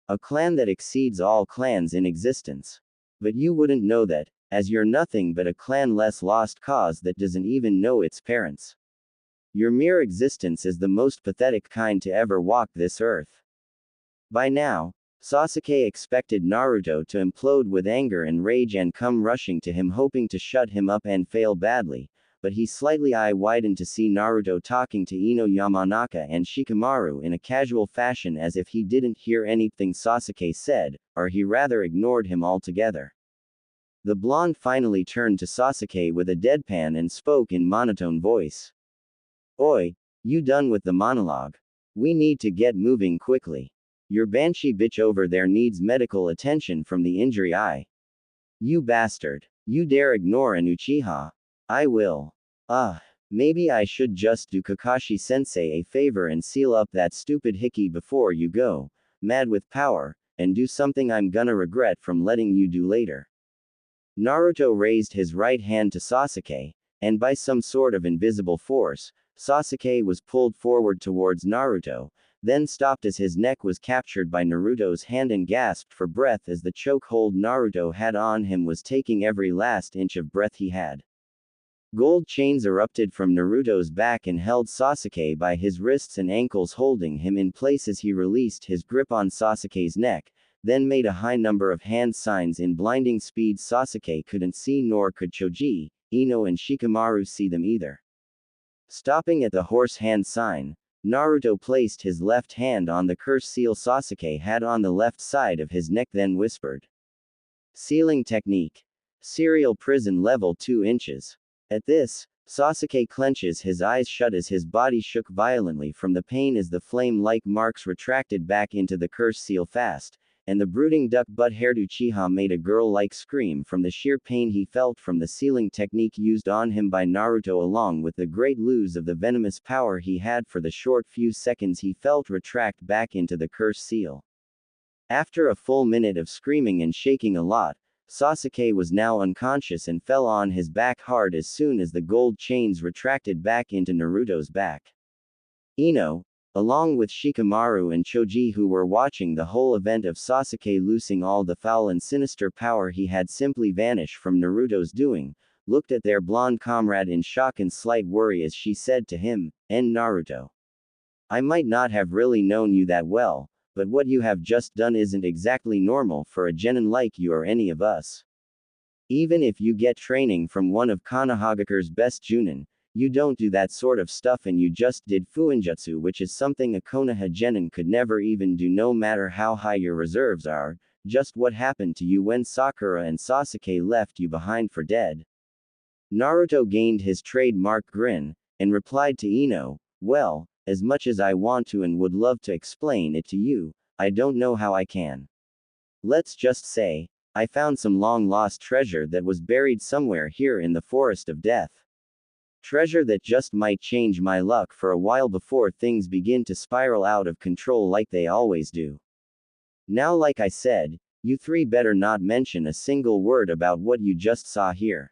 A clan that exceeds all clans in existence. But you wouldn't know that, as you're nothing but a clan-less lost cause that doesn't even know its parents. Your mere existence is the most pathetic kind to ever walk this earth." By now, Sasuke expected Naruto to implode with anger and rage and come rushing to him, hoping to shut him up, and fail badly, but he slightly eye-widened to see Naruto talking to Ino Yamanaka and Shikamaru in a casual fashion as if he didn't hear anything Sasuke said, or he rather ignored him altogether. The blonde finally turned to Sasuke with a deadpan and spoke in monotone voice. Oi, you done with the monologue? We need to get moving quickly. Your banshee bitch over there needs medical attention from the injury eye. You bastard. You dare ignore an Uchiha? I will. Maybe I should just do Kakashi-sensei a favor and seal up that stupid hickey before you go, mad with power, and do something I'm gonna regret from letting you do later. Naruto raised his right hand to Sasuke, and by some sort of invisible force, Sasuke was pulled forward towards Naruto, then stopped as his neck was captured by Naruto's hand and gasped for breath as the chokehold Naruto had on him was taking every last inch of breath he had. Gold chains erupted from Naruto's back and held Sasuke by his wrists and ankles, holding him in place as he released his grip on Sasuke's neck, then made a high number of hand signs in blinding speed. Sasuke couldn't see, nor could Choji, Ino and Shikamaru see them either. Stopping at the horse hand sign, Naruto placed his left hand on the curse seal Sasuke had on the left side of his neck, then whispered. Sealing technique. Serial prison level 2 inches. At this, Sasuke clenches his eyes shut as his body shook violently from the pain as the flame-like marks retracted back into the curse seal fast, and the brooding duck-butt-haired Uchiha made a girl-like scream from the sheer pain he felt from the sealing technique used on him by Naruto, along with the great lose of the venomous power he had for the short few seconds he felt retract back into the curse seal. After a full minute of screaming and shaking a lot, Sasuke was now unconscious and fell on his back hard as soon as the gold chains retracted back into Naruto's back. Ino, along with Shikamaru and Choji, who were watching the whole event of Sasuke losing all the foul and sinister power he had simply vanish from Naruto's doing, looked at their blonde comrade in shock and slight worry as she said to him, Naruto. I might not have really known you that well, but what you have just done isn't exactly normal for a genin like you or any of us. Even if you get training from one of Konohagakure's best junin, you don't do that sort of stuff, and you just did fuinjutsu, which is something a Konoha genin could never even do no matter how high your reserves are. Just what happened to you when Sakura and Sasuke left you behind for dead? Naruto gained his trademark grin, and replied to Ino, well, as much as I want to and would love to explain it to you, I don't know how I can. Let's just say, I found some long-lost treasure that was buried somewhere here in the Forest of Death. Treasure that just might change my luck for a while before things begin to spiral out of control like they always do. Now, like I said, you three better not mention a single word about what you just saw here.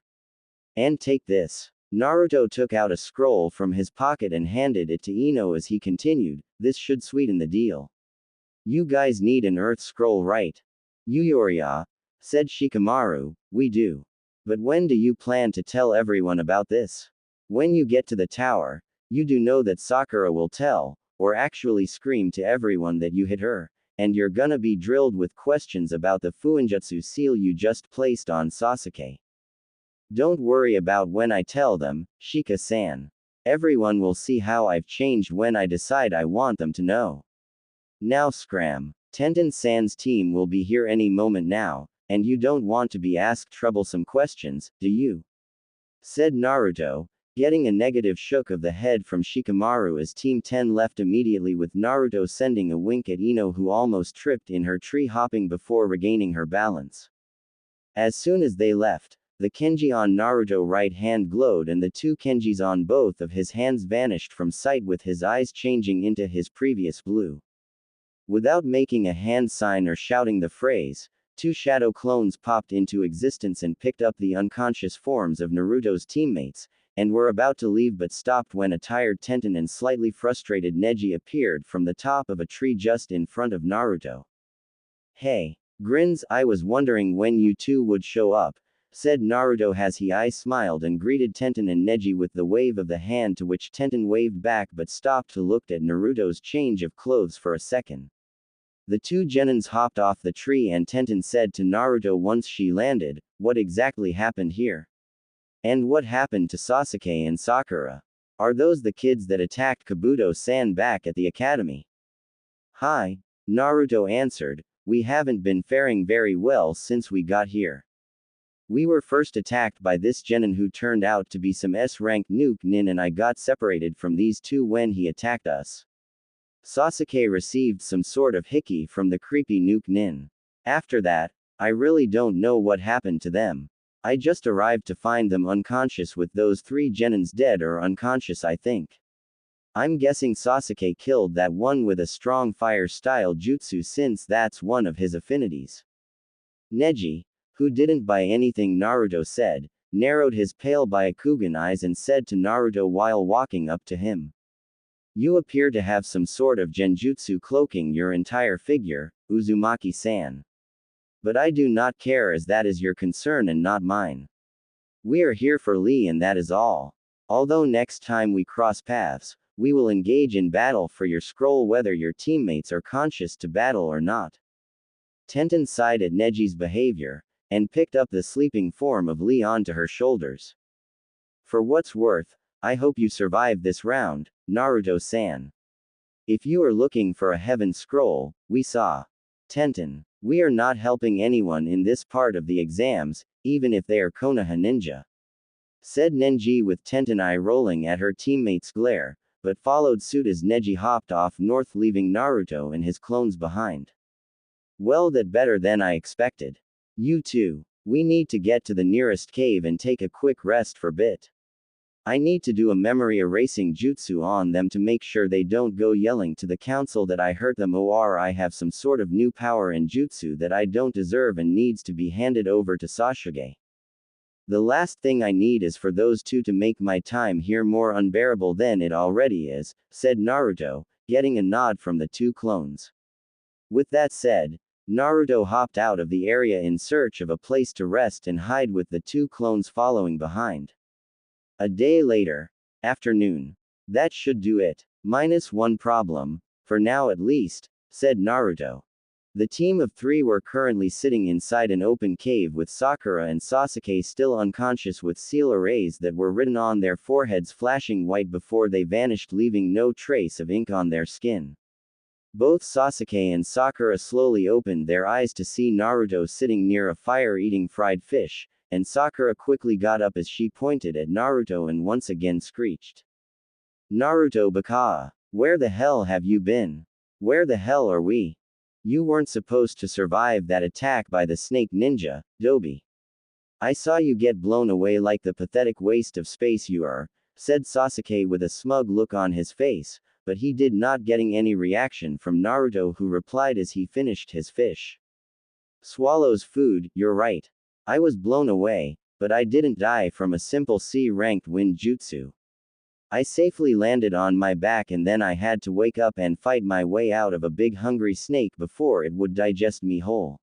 And take this. Naruto took out a scroll from his pocket and handed it to Ino as he continued, this should sweeten the deal. You guys need an earth scroll, right? Yuyoriya, said Shikamaru, we do. But when do you plan to tell everyone about this? When you get to the tower, you do know that Sakura will tell, or actually scream to everyone that you hit her, and you're gonna be drilled with questions about the fuinjutsu seal you just placed on Sasuke. Don't worry about when I tell them, Shika-san. Everyone will see how I've changed when I decide I want them to know. Now scram. Tenten-san's team will be here any moment now, and you don't want to be asked troublesome questions, do you? Said Naruto, getting a negative shook of the head from Shikamaru as Team 10 left immediately, with Naruto sending a wink at Ino, who almost tripped in her tree hopping before regaining her balance. As soon as they left, the Kenji on Naruto's right hand glowed and the two Kenjis on both of his hands vanished from sight, with his eyes changing into his previous blue. Without making a hand sign or shouting the phrase, two shadow clones popped into existence and picked up the unconscious forms of Naruto's teammates, and were about to leave but stopped when a tired Tenten and slightly frustrated Neji appeared from the top of a tree just in front of Naruto. Hey, grins, I was wondering when you two would show up, said Naruto as he smiled and greeted Tenten and Neji with the wave of the hand, to which Tenten waved back but stopped to look at Naruto's change of clothes for a second. The two genins hopped off the tree and Tenten said to Naruto once she landed, what exactly happened here? And what happened to Sasuke and Sakura? Are those the kids that attacked Kabuto-san back at the academy? Hi, Naruto answered, we haven't been faring very well since we got here. We were first attacked by this genin who turned out to be some S-rank nuke nin, and I got separated from these two when he attacked us. Sasuke received some sort of hickey from the creepy nuke nin. After that, I really don't know what happened to them. I just arrived to find them unconscious with those three genins dead or unconscious, I think. I'm guessing Sasuke killed that one with a strong fire-style jutsu since that's one of his affinities. Neji, who didn't buy anything Naruto said, narrowed his pale Byakugan eyes and said to Naruto while walking up to him. You appear to have some sort of genjutsu cloaking your entire figure, Uzumaki-san. But I do not care, as that is your concern and not mine. We are here for Lee and that is all. Although next time we cross paths, we will engage in battle for your scroll whether your teammates are conscious to battle or not. Tenten sighed at Neji's behavior, and picked up the sleeping form of Lee onto her shoulders. For what's worth, I hope you survive this round, Naruto-san. If you are looking for a heaven scroll, we saw. Tenten, we are not helping anyone in this part of the exams, even if they are Konoha ninja. Said Nenji with Tenten eye rolling at her teammates' glare, but followed suit as Neji hopped off north, leaving Naruto and his clones behind. Well, that better than I expected. You two, we need to get to the nearest cave and take a quick rest for bit. I need to do a memory erasing jutsu on them to make sure they don't go yelling to the council that I hurt them, or I have some sort of new power in jutsu that I don't deserve and needs to be handed over to Sasuke. The last thing I need is for those two to make my time here more unbearable than it already is, said Naruto, getting a nod from the two clones. With that said, Naruto hopped out of the area in search of a place to rest and hide, with the two clones following behind. A day later. Afternoon. That should do it. Minus one problem, for now at least, said Naruto. The team of three were currently sitting inside an open cave with Sakura and Sasuke still unconscious, with seal arrays that were written on their foreheads flashing white before they vanished, leaving no trace of ink on their skin. Both Sasuke and Sakura slowly opened their eyes to see Naruto sitting near a fire eating fried fish, and Sakura quickly got up as she pointed at Naruto and once again screeched. Naruto Baka, where the hell have you been? Where the hell are we? You weren't supposed to survive that attack by the snake ninja, Dobi. I saw you get blown away like the pathetic waste of space you are, said Sasuke with a smug look on his face, but he did not getting any reaction from Naruto, who replied as he finished his fish. Swallows food, you're right. I was blown away, but I didn't die from a simple C-ranked wind jutsu. I safely landed on my back and then I had to wake up and fight my way out of a big hungry snake before it would digest me whole.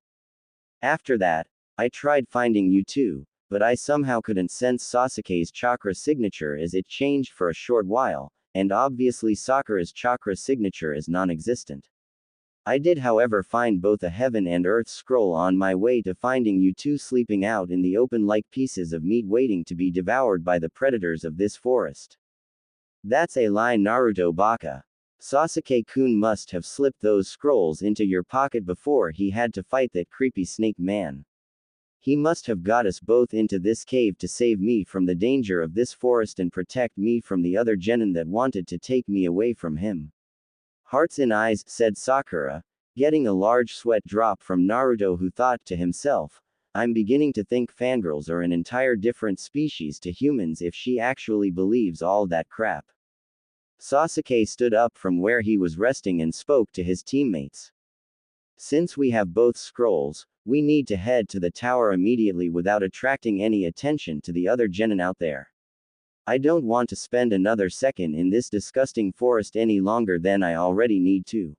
After that, I tried finding you too, but I somehow couldn't sense Sasuke's chakra signature as it changed for a short while, and obviously Sakura's chakra signature is non-existent. I did however find both a heaven and earth scroll on my way to finding you two sleeping out in the open like pieces of meat waiting to be devoured by the predators of this forest. That's a lie, Naruto Baka. Sasuke-kun must have slipped those scrolls into your pocket before he had to fight that creepy snake man. He must have got us both into this cave to save me from the danger of this forest and protect me from the other genin that wanted to take me away from him. Hearts in eyes, said Sakura, getting a large sweat drop from Naruto, who thought to himself, I'm beginning to think fangirls are an entire different species to humans if she actually believes all that crap. Sasuke stood up from where he was resting and spoke to his teammates. Since we have both scrolls, we need to head to the tower immediately without attracting any attention to the other genin out there. I don't want to spend another second in this disgusting forest any longer than I already need to.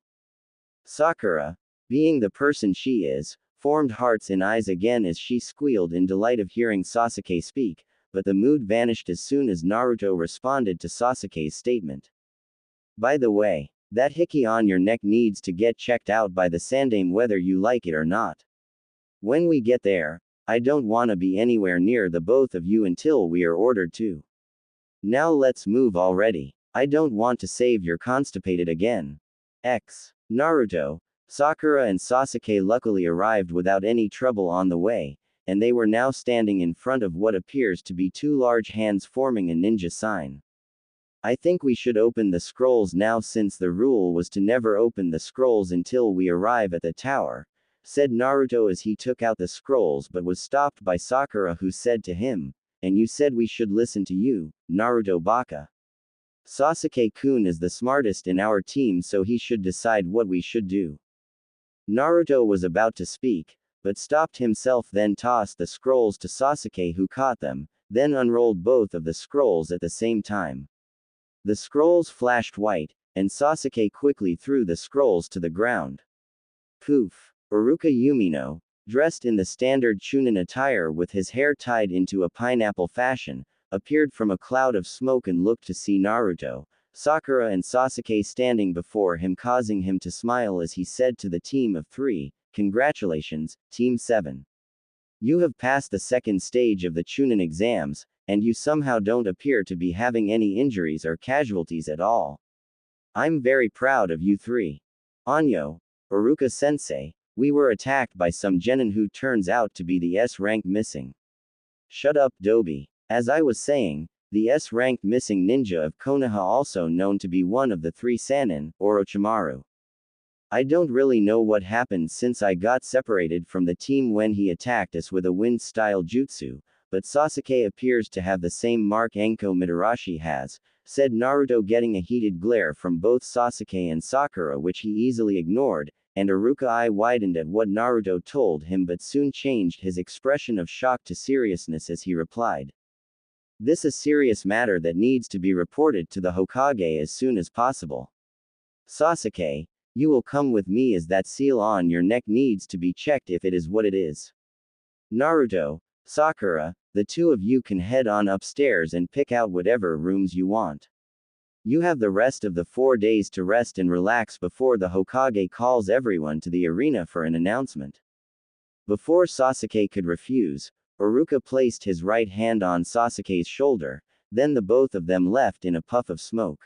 Sakura, being the person she is, formed hearts in eyes again as she squealed in delight of hearing Sasuke speak, but the mood vanished as soon as Naruto responded to Sasuke's statement. By the way, that hickey on your neck needs to get checked out by the Sandame whether you like it or not. When we get there, I don't wanna be anywhere near the both of you until we are ordered to. Now let's move already. I don't want to save your constipated again. Naruto, Sakura and Sasuke luckily arrived without any trouble on the way, and they were now standing in front of what appears to be two large hands forming a ninja sign. I think we should open the scrolls now since the rule was to never open the scrolls until we arrive at the tower, said Naruto as he took out the scrolls but was stopped by Sakura who said to him, and you said we should listen to you, Naruto Baka. Sasuke-kun is the smartest in our team so he should decide what we should do. Naruto was about to speak, but stopped himself then tossed the scrolls to Sasuke who caught them, then unrolled both of the scrolls at the same time. The scrolls flashed white, and Sasuke quickly threw the scrolls to the ground. Poof! Iruka Yumino, dressed in the standard Chunin attire with his hair tied into a pineapple fashion, appeared from a cloud of smoke and looked to see Naruto, Sakura and Sasuke standing before him causing him to smile as he said to the team of 3, "Congratulations, Team 7. You have passed the second stage of the Chunin exams, and you somehow don't appear to be having any injuries or casualties at all. I'm very proud of you 3. Anyo, Iruka-sensei, we were attacked by some genin who turns out to be the S-rank missing." Shut up, Dobi. As I was saying, the S-rank missing ninja of Konoha also known to be one of the 3 Sannin, Orochimaru. I don't really know what happened since I got separated from the team when he attacked us with a wind-style jutsu, but Sasuke appears to have the same mark Enko Mitarashi has, said Naruto getting a heated glare from both Sasuke and Sakura which he easily ignored, and Iruka eye widened at what Naruto told him but soon changed his expression of shock to seriousness as he replied. This is a serious matter that needs to be reported to the Hokage as soon as possible. Sasuke, you will come with me as that seal on your neck needs to be checked if it is what it is. Naruto, Sakura, the two of you can head on upstairs and pick out whatever rooms you want. You have the rest of the 4 days to rest and relax before the Hokage calls everyone to the arena for an announcement. Before Sasuke could refuse, Iruka placed his right hand on Sasuke's shoulder, then the both of them left in a puff of smoke.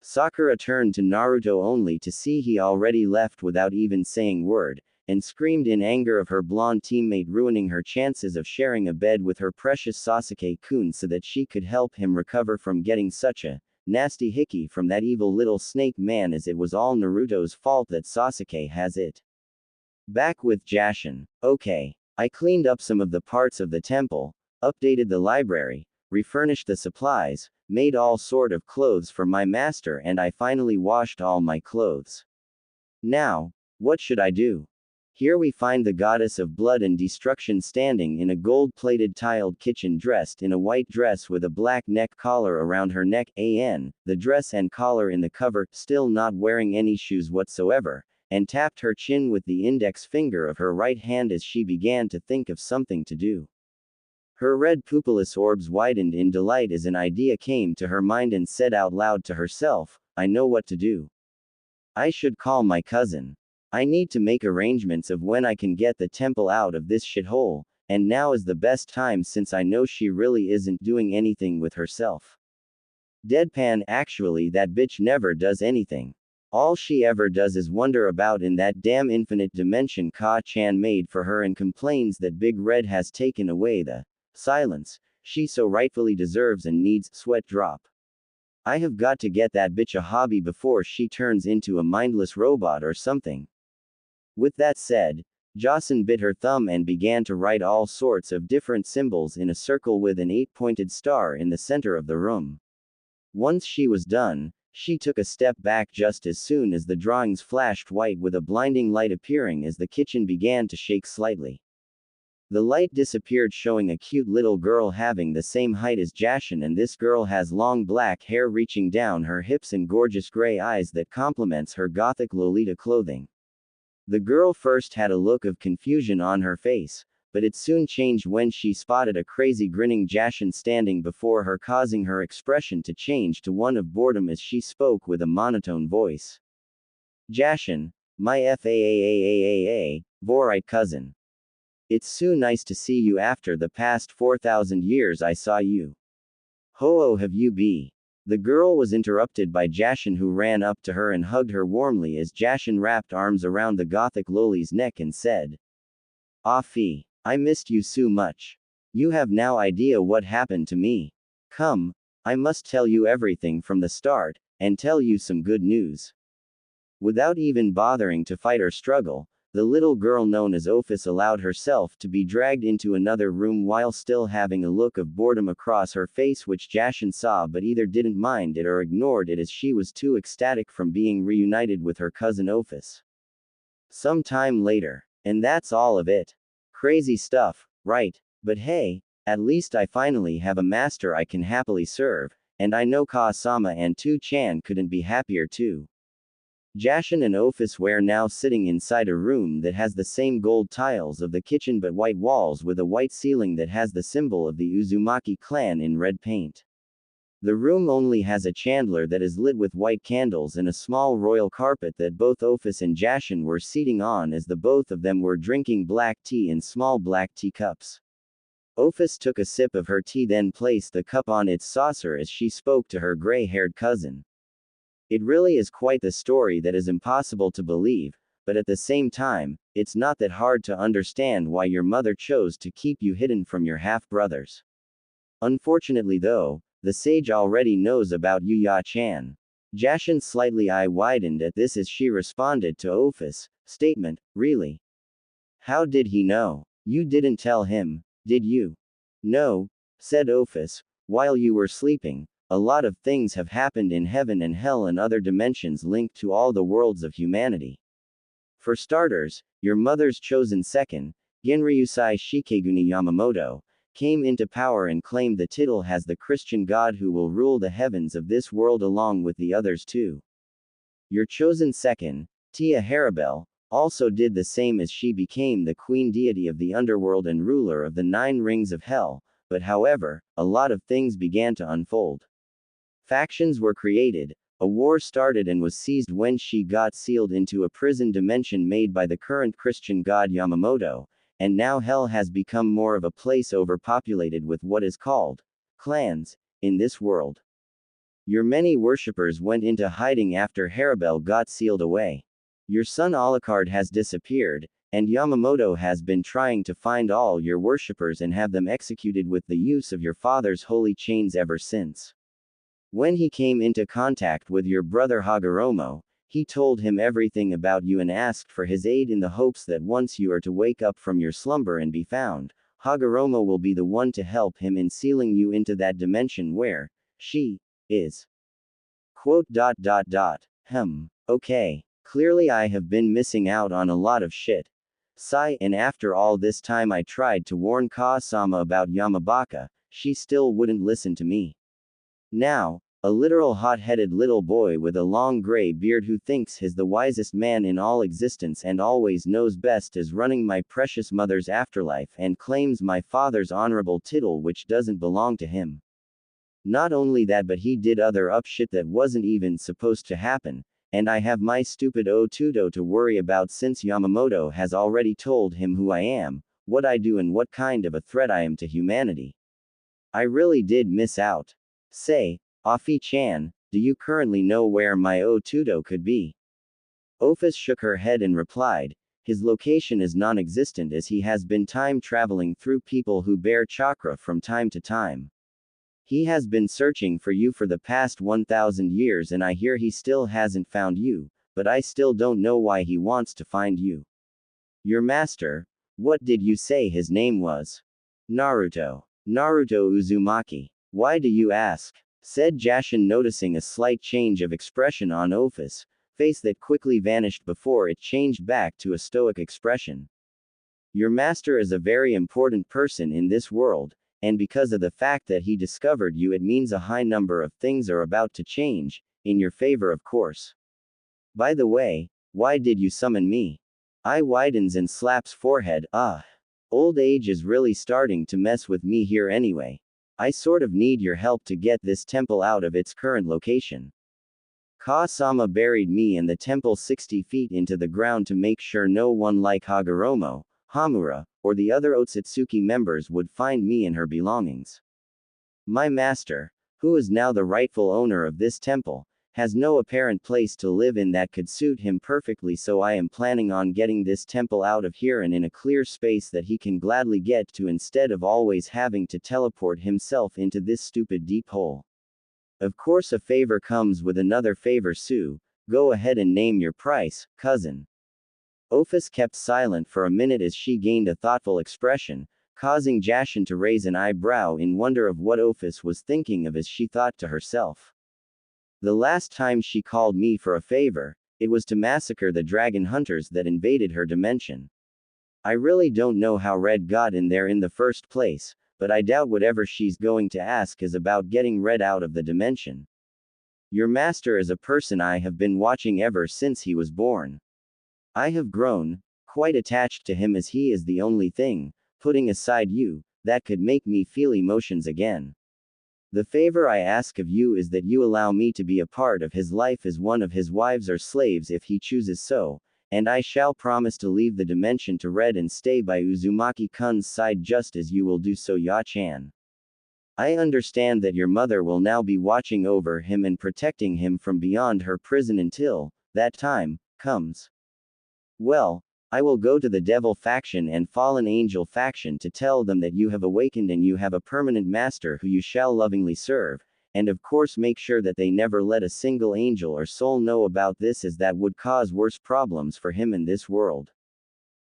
Sakura turned to Naruto only to see he already left without even saying word, and screamed in anger of her blonde teammate ruining her chances of sharing a bed with her precious Sasuke-kun so that she could help him recover from getting such a nasty hickey from that evil little snake man as it was all Naruto's fault that Sasuke has it. Back with Jashin. Okay. I cleaned up some of the parts of the temple, updated the library, refurnished the supplies, made all sort of clothes for my master and I finally washed all my clothes. Now, what should I do? Here we find the goddess of blood and destruction standing in a gold-plated tiled kitchen dressed in a white dress with a black neck collar around her neck, the dress and collar in the cover, still not wearing any shoes whatsoever, and tapped her chin with the index finger of her right hand as she began to think of something to do. Her red pupilless orbs widened in delight as an idea came to her mind and said out loud to herself, I know what to do. I should call my cousin. I need to make arrangements of when I can get the temple out of this shithole, and now is the best time since I know she really isn't doing anything with herself. Deadpan actually that bitch never does anything. All she ever does is wander about in that damn infinite dimension Ka-chan made for her and complains that Big Red has taken away the silence she so rightfully deserves and needs. Sweat drop. I have got to get that bitch a hobby before she turns into a mindless robot or something. With that said, Jashin bit her thumb and began to write all sorts of different symbols in a circle with an 8-pointed star in the center of the room. Once she was done, she took a step back just as soon as the drawings flashed white with a blinding light appearing as the kitchen began to shake slightly. The light disappeared showing a cute little girl having the same height as Jashin, and this girl has long black hair reaching down her hips and gorgeous gray eyes that complements her gothic Lolita clothing. The girl first had a look of confusion on her face, but it soon changed when she spotted a crazy grinning Jashin standing before her, causing her expression to change to one of boredom as she spoke with a monotone voice. Jashin, my Faaaaa, Vorite cousin. It's so nice to see you after the past 4,000 years I saw you. Ho have you be? The girl was interrupted by Jashin, who ran up to her and hugged her warmly as Jashin wrapped arms around the gothic loli's neck and said, Fee, I missed you so much. You have no idea what happened to me. Come, I must tell you everything from the start, and tell you some good news. Without even bothering to fight or struggle, the little girl known as Ophis allowed herself to be dragged into another room while still having a look of boredom across her face, which Jashin saw but either didn't mind it or ignored it as she was too ecstatic from being reunited with her cousin Ophis. Some time later. And that's all of it. Crazy stuff, right? But hey, at least I finally have a master I can happily serve, and I know Ka-sama and Tu-chan couldn't be happier too. Jashin and Ophis were now sitting inside a room that has the same gold tiles of the kitchen but white walls with a white ceiling that has the symbol of the Uzumaki clan in red paint. The room only has a chandelier that is lit with white candles and a small royal carpet that both Ophis and Jashin were seating on as the both of them were drinking black tea in small black teacups. Ophis took a sip of her tea, then placed the cup on its saucer as she spoke to her gray-haired cousin. It really is quite the story that is impossible to believe, but at the same time, it's not that hard to understand why your mother chose to keep you hidden from your half-brothers. Unfortunately though, the sage already knows about Yuya-chan. Jashin's slightly eye widened at this as she responded to Ophis' statement, really? How did he know? You didn't tell him, did you? No, said Ophis, while you were sleeping, a lot of things have happened in heaven and hell and other dimensions linked to all the worlds of humanity. For starters, your mother's chosen second, Genryusai Shikeguni Yamamoto, came into power and claimed the title as the Christian god who will rule the heavens of this world along with the others too. Your chosen second, Tia Harabel, also did the same as she became the queen deity of the underworld and ruler of the 9 rings of hell, but however, a lot of things began to unfold. Factions were created, a war started and was seized when she got sealed into a prison dimension made by the current Christian god Yamamoto, and now hell has become more of a place overpopulated with what is called clans in this world. Your many worshippers went into hiding after Harabel got sealed away. Your son Alucard has disappeared, and Yamamoto has been trying to find all your worshippers and have them executed with the use of your father's holy chains ever since. When he came into contact with your brother Hagoromo, he told him everything about you and asked for his aid in the hopes that once you are to wake up from your slumber and be found, Hagoromo will be the one to help him in sealing you into that dimension where she is. Okay. Clearly I have been missing out on a lot of shit. Sigh, and after all this time I tried to warn Ka-sama about Yamabaka, she still wouldn't listen to me. Now, a literal hot-headed little boy with a long gray beard who thinks he's the wisest man in all existence and always knows best is running my precious mother's afterlife and claims my father's honorable title which doesn't belong to him. Not only that, but he did other up shit that wasn't even supposed to happen, and I have my stupid Otudo to worry about since Yamamoto has already told him who I am, what I do and what kind of a threat I am to humanity. I really did miss out. Say, Afi-chan, do you currently know where my Otudo could be? Ophis shook her head and replied, his location is non-existent as he has been time traveling through people who bear chakra from time to time. He has been searching for you for the past 1,000 years and I hear he still hasn't found you, but I still don't know why he wants to find you. Your master, what did you say his name was? Naruto. Naruto Uzumaki. Why do you ask? Said Jashin, noticing a slight change of expression on Ophis' face that quickly vanished before it changed back to a stoic expression. Your master is a very important person in this world, and because of the fact that he discovered you, it means a high number of things are about to change, in your favor of course. By the way, why did you summon me? Eye widens and slaps forehead, old age is really starting to mess with me here anyway. I sort of need your help to get this temple out of its current location. Ka-sama buried me and the temple 60 feet into the ground to make sure no one like Hagoromo, Hamura, or the other Otsutsuki members would find me and her belongings. My master, who is now the rightful owner of this temple, has no apparent place to live in that could suit him perfectly, so I am planning on getting this temple out of here and in a clear space that he can gladly get to instead of always having to teleport himself into this stupid deep hole. Of course a favor comes with another favor, Sue. Go ahead and name your price, cousin. Ophis kept silent for a minute as she gained a thoughtful expression, causing Jashin to raise an eyebrow in wonder of what Ophis was thinking of as she thought to herself. The last time she called me for a favor, it was to massacre the dragon hunters that invaded her dimension. I really don't know how Red got in there in the first place, but I doubt whatever she's going to ask is about getting Red out of the dimension. Your master is a person I have been watching ever since he was born. I have grown quite attached to him as he is the only thing, putting aside you, that could make me feel emotions again. The favor I ask of you is that you allow me to be a part of his life as one of his wives or slaves if he chooses so, and I shall promise to leave the dimension to Red and stay by Uzumaki-kun's side just as you will do so, Ya-chan. I understand that your mother will now be watching over him and protecting him from beyond her prison until that time comes. Well, I will go to the Devil faction and Fallen Angel faction to tell them that you have awakened and you have a permanent master who you shall lovingly serve, and of course make sure that they never let a single angel or soul know about this, as that would cause worse problems for him in this world.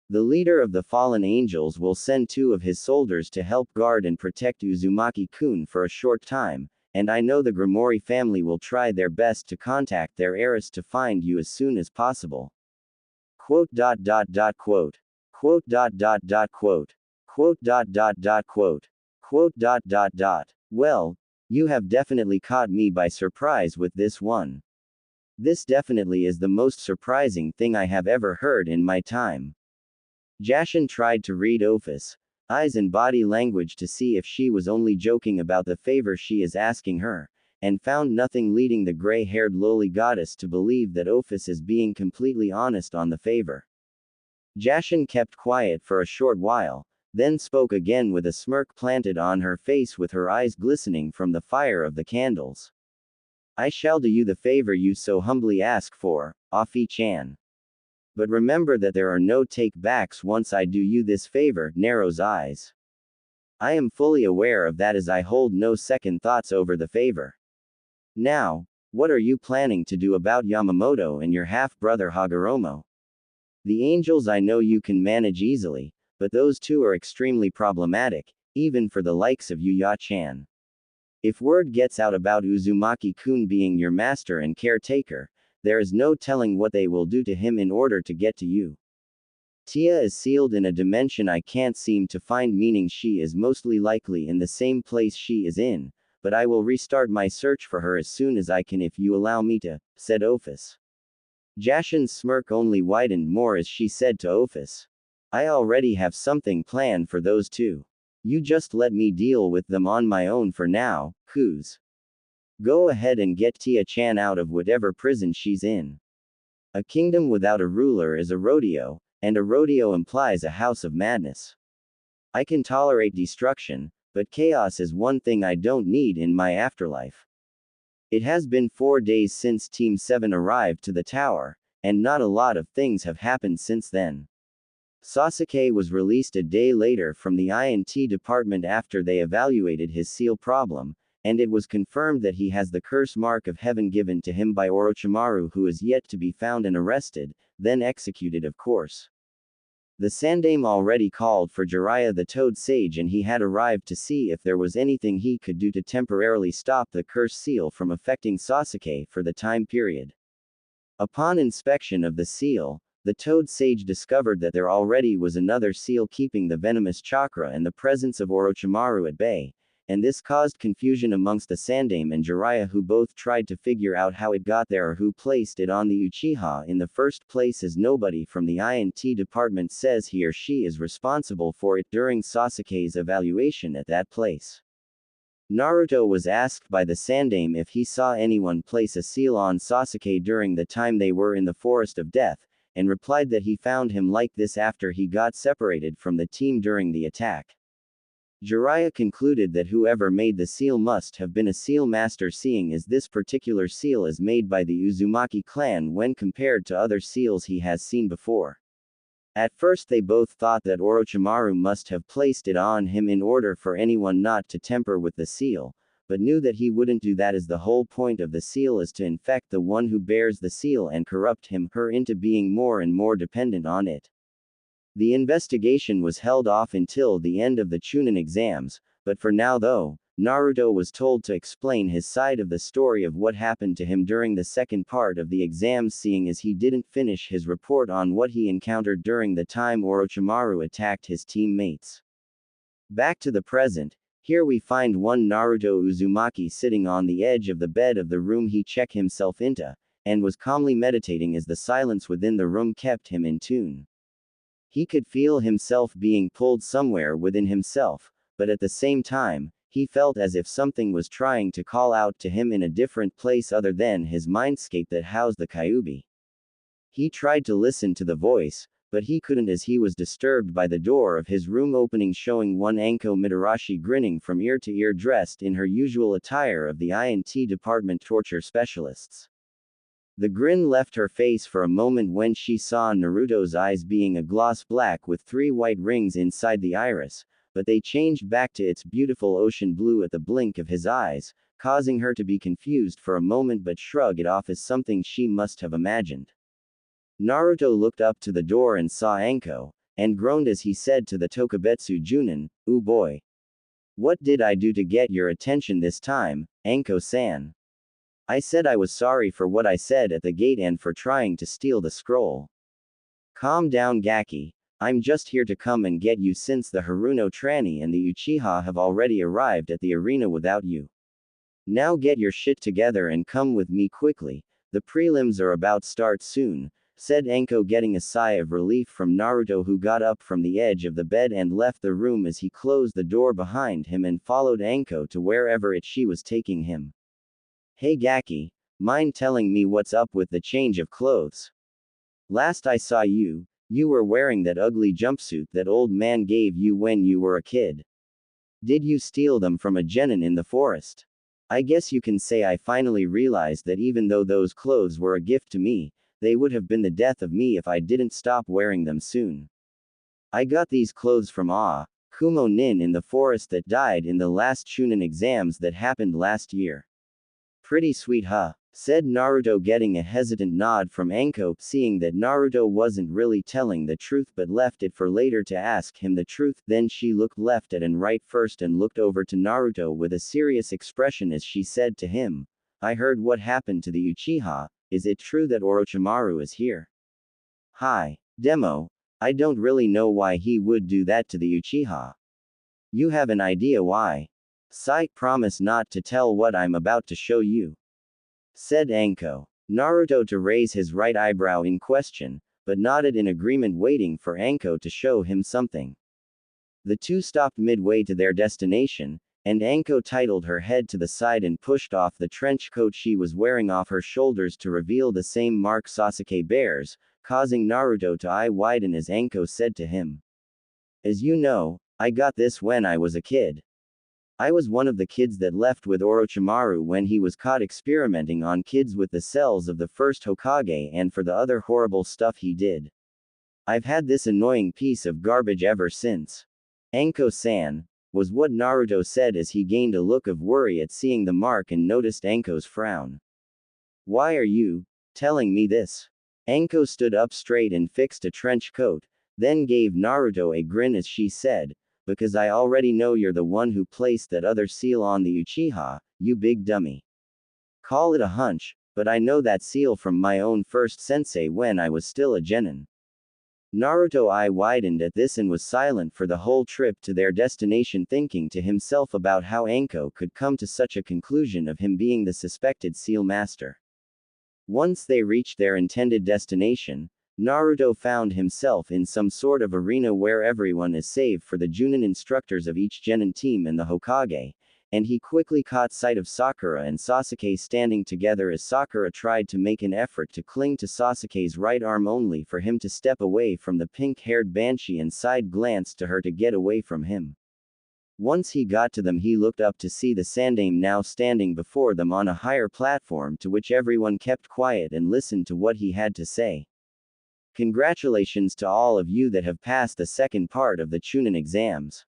The leader of the fallen angels will send 2 of his soldiers to help guard and protect Uzumaki-kun for a short time, and I know the Grimori family will try their best to contact their heiress to find you as soon as possible. Quote. Quote. Quote. Quote. Well, you have definitely caught me by surprise with this one. This definitely is the most surprising thing I have ever heard in my time. Jashin tried to read Ophis' eyes and body language to see if she was only joking about the favor she is asking her, and found nothing leading the gray-haired lowly goddess to believe that Ophis is being completely honest on the favor. Jashin kept quiet for a short while, then spoke again with a smirk planted on her face with her eyes glistening from the fire of the candles. I shall do you the favor you so humbly ask for, Afi-chan. But remember that there are no take-backs once I do you this favor, Narrow's eyes. I am fully aware of that as I hold no second thoughts over the favor. Now, what are you planning to do about Yamamoto and your half-brother Hagoromo? The angels I know you can manage easily, but those 2 are extremely problematic, even for the likes of you, Ya-chan. If word gets out about Uzumaki-kun being your master and caretaker, there is no telling what they will do to him in order to get to you. Tia is sealed in a dimension I can't seem to find, meaning she is mostly likely in the same place she is in, but I will restart my search for her as soon as I can if you allow me to, said Ophis. Jashin's smirk only widened more as she said to Ophis, I already have something planned for those 2. You just let me deal with them on my own for now, Kuz. Go ahead and get Tia-chan out of whatever prison she's in. A kingdom without a ruler is a rodeo, and a rodeo implies a house of madness. I can tolerate destruction, but chaos is one thing I don't need in my afterlife. It has been 4 days since Team 7 arrived to the tower, and not a lot of things have happened since then. Sasuke was released a day later from the INT department after they evaluated his seal problem, and it was confirmed that he has the curse mark of heaven given to him by Orochimaru, who is yet to be found and arrested, then executed of course. The Sandaime already called for Jiraiya the Toad Sage, and he had arrived to see if there was anything he could do to temporarily stop the curse seal from affecting Sasuke for the time period. Upon inspection of the seal, the Toad Sage discovered that there already was another seal keeping the venomous chakra and the presence of Orochimaru at bay, and this caused confusion amongst the Sandaime and Jiraiya, who both tried to figure out how it got there or who placed it on the Uchiha in the first place, as nobody from the INT department says he or she is responsible for it during Sasuke's evaluation at that place. Naruto was asked by the Sandaime if he saw anyone place a seal on Sasuke during the time they were in the Forest of Death, and replied that he found him like this after he got separated from the team during the attack. Jiraiya concluded that whoever made the seal must have been a seal master, seeing as this particular seal is made by the Uzumaki clan when compared to other seals he has seen before. At first they both thought that Orochimaru must have placed it on him in order for anyone not to tamper with the seal, but knew that he wouldn't do that, as the whole point of the seal is to infect the one who bears the seal and corrupt him/her into being more and more dependent on it. The investigation was held off until the end of the Chunin exams, but for now though, Naruto was told to explain his side of the story of what happened to him during the second part of the exams, seeing as he didn't finish his report on what he encountered during the time Orochimaru attacked his teammates. Back to the present, here we find one Naruto Uzumaki sitting on the edge of the bed of the room he checked himself into, and was calmly meditating as the silence within the room kept him in tune. He could feel himself being pulled somewhere within himself, but at the same time, he felt as if something was trying to call out to him in a different place other than his mindscape that housed the Kyuubi. He tried to listen to the voice, but he couldn't, as he was disturbed by the door of his room opening, showing one Anko Mitarashi grinning from ear to ear, dressed in her usual attire of the INT department torture specialists. The grin left her face for a moment when she saw Naruto's eyes being a gloss black with 3 white rings inside the iris, but they changed back to its beautiful ocean blue at the blink of his eyes, causing her to be confused for a moment but shrug it off as something she must have imagined. Naruto looked up to the door and saw Anko, and groaned as he said to the Tokubetsu Junin, "Ooh boy. What did I do to get your attention this time, Anko-san? I said I was sorry for what I said at the gate and for trying to steal the scroll. Calm down, Gaki. I'm just here to come and get you since the Haruno tranny and the Uchiha have already arrived at the arena without you. Now get your shit together and come with me quickly, the prelims are about to start soon," said Anko, getting a sigh of relief from Naruto, who got up from the edge of the bed and left the room as he closed the door behind him and followed Anko to wherever she was taking him. "Hey Gaki, mind telling me what's up with the change of clothes? Last I saw you, you were wearing that ugly jumpsuit that old man gave you when you were a kid. Did you steal them from a genin in the forest? I guess you can say I finally realized that even though those clothes were a gift to me, they would have been the death of me if I didn't stop wearing them soon. I got these clothes from Kumo Nin in the forest that died in the last Chunin exams that happened last year." "Pretty sweet, huh?" said Naruto, getting a hesitant nod from Anko, seeing that Naruto wasn't really telling the truth but left it for later to ask him the truth. Then she looked left at and right first and looked over to Naruto with a serious expression as she said to him, "I heard what happened to the Uchiha. Is it true that Orochimaru is here?" "Hi, Demo. I don't really know why he would do that to the Uchiha. You have an idea why? Psych, promise not to tell what I'm about to show you," said Anko. Naruto to raise his right eyebrow in question, but nodded in agreement, waiting for Anko to show him something. The two stopped midway to their destination, and Anko titled her head to the side and pushed off the trench coat she was wearing off her shoulders to reveal the same mark Sasuke bears, causing Naruto to eye widen as Anko said to him, "As you know, I got this when I was a kid. I was one of the kids that left with Orochimaru when he was caught experimenting on kids with the cells of the first Hokage and for the other horrible stuff he did. I've had this annoying piece of garbage ever since. Anko-san," was what Naruto said as he gained a look of worry at seeing the mark and noticed Anko's frown. "Why are you telling me this?" Anko stood up straight and fixed a trench coat, then gave Naruto a grin as she said, "Because I already know you're the one who placed that other seal on the Uchiha, you big dummy. Call it a hunch, but I know that seal from my own first sensei when I was still a genin." Naruto eye widened at this and was silent for the whole trip to their destination, thinking to himself about how Anko could come to such a conclusion of him being the suspected seal master. Once they reached their intended destination, Naruto found himself in some sort of arena where everyone is save for the Junin instructors of each genin team and the Hokage, and he quickly caught sight of Sakura and Sasuke standing together as Sakura tried to make an effort to cling to Sasuke's right arm only for him to step away from the pink-haired banshee and side-glanced to her to get away from him. Once he got to them, he looked up to see the Sandaime now standing before them on a higher platform, to which everyone kept quiet and listened to what he had to say. Congratulations to all of you that have passed the second part of the Chunin exams.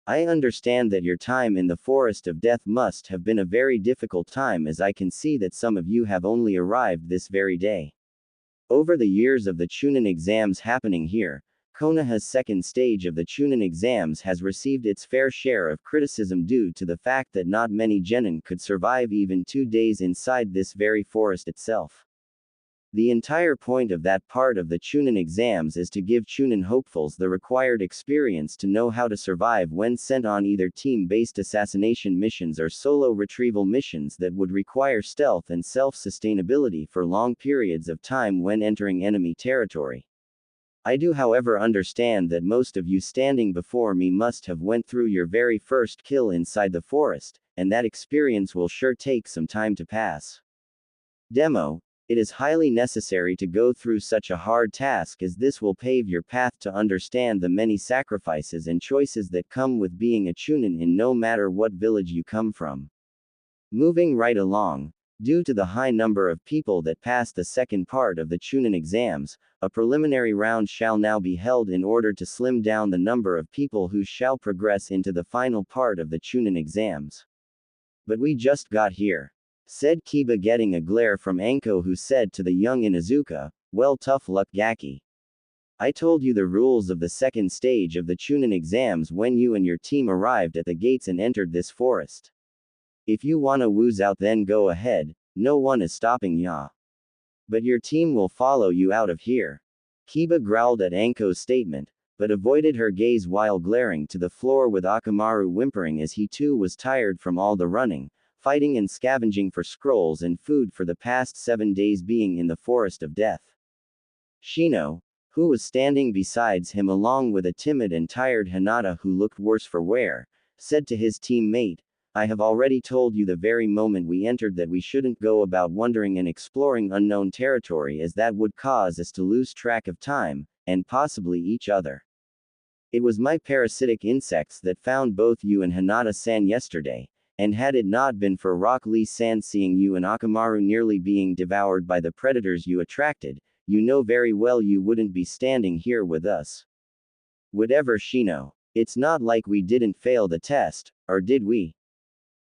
I understand that your time in the Forest of Death must have been a very difficult time, as I can see that some of you have only arrived this very day. Over the years of the Chunin exams happening here, Konoha's second stage of the Chunin exams has received its fair share of criticism due to the fact that not many genin could survive even 2 days inside this very forest itself. The entire point of that part of the Chunin exams is to give Chunin hopefuls the required experience to know how to survive when sent on either team-based assassination missions or solo retrieval missions that would require stealth and self-sustainability for long periods of time when entering enemy territory. I do, however, understand that most of you standing before me must have went through your very first kill inside the forest, and that experience will sure take some time to pass. Demo. It is highly necessary to go through such a hard task, as this will pave your path to understand the many sacrifices and choices that come with being a Chunin in no matter what village you come from. Moving right along, due to the high number of people that passed the second part of the Chunin exams, a preliminary round shall now be held in order to slim down the number of people who shall progress into the final part of the Chunin exams. But we just got here, said Kiba, getting a glare from Anko, who said to the young Inuzuka, "Well, tough luck, Gaki. I told you the rules of the second stage of the Chunin exams when you and your team arrived at the gates and entered this forest. If you wanna wooz out, then go ahead, no one is stopping ya. But your team will follow you out of here." Kiba growled at Anko's statement, but avoided her gaze while glaring to the floor, with Akamaru whimpering as he too was tired from all the running, fighting and scavenging for scrolls and food for the past 7 days being in the Forest of Death. Shino, who was standing besides him along with a timid and tired Hinata who looked worse for wear, said to his teammate, "I have already told you the very moment we entered that we shouldn't go about wandering and exploring unknown territory, as that would cause us to lose track of time, and possibly each other. It was my parasitic insects that found both you and Hinata-san yesterday, and had it not been for Rock Lee-san seeing you and Akamaru nearly being devoured by the predators you attracted, you know very well you wouldn't be standing here with us." "Whatever, Shino. It's not like we didn't fail the test, or did we?"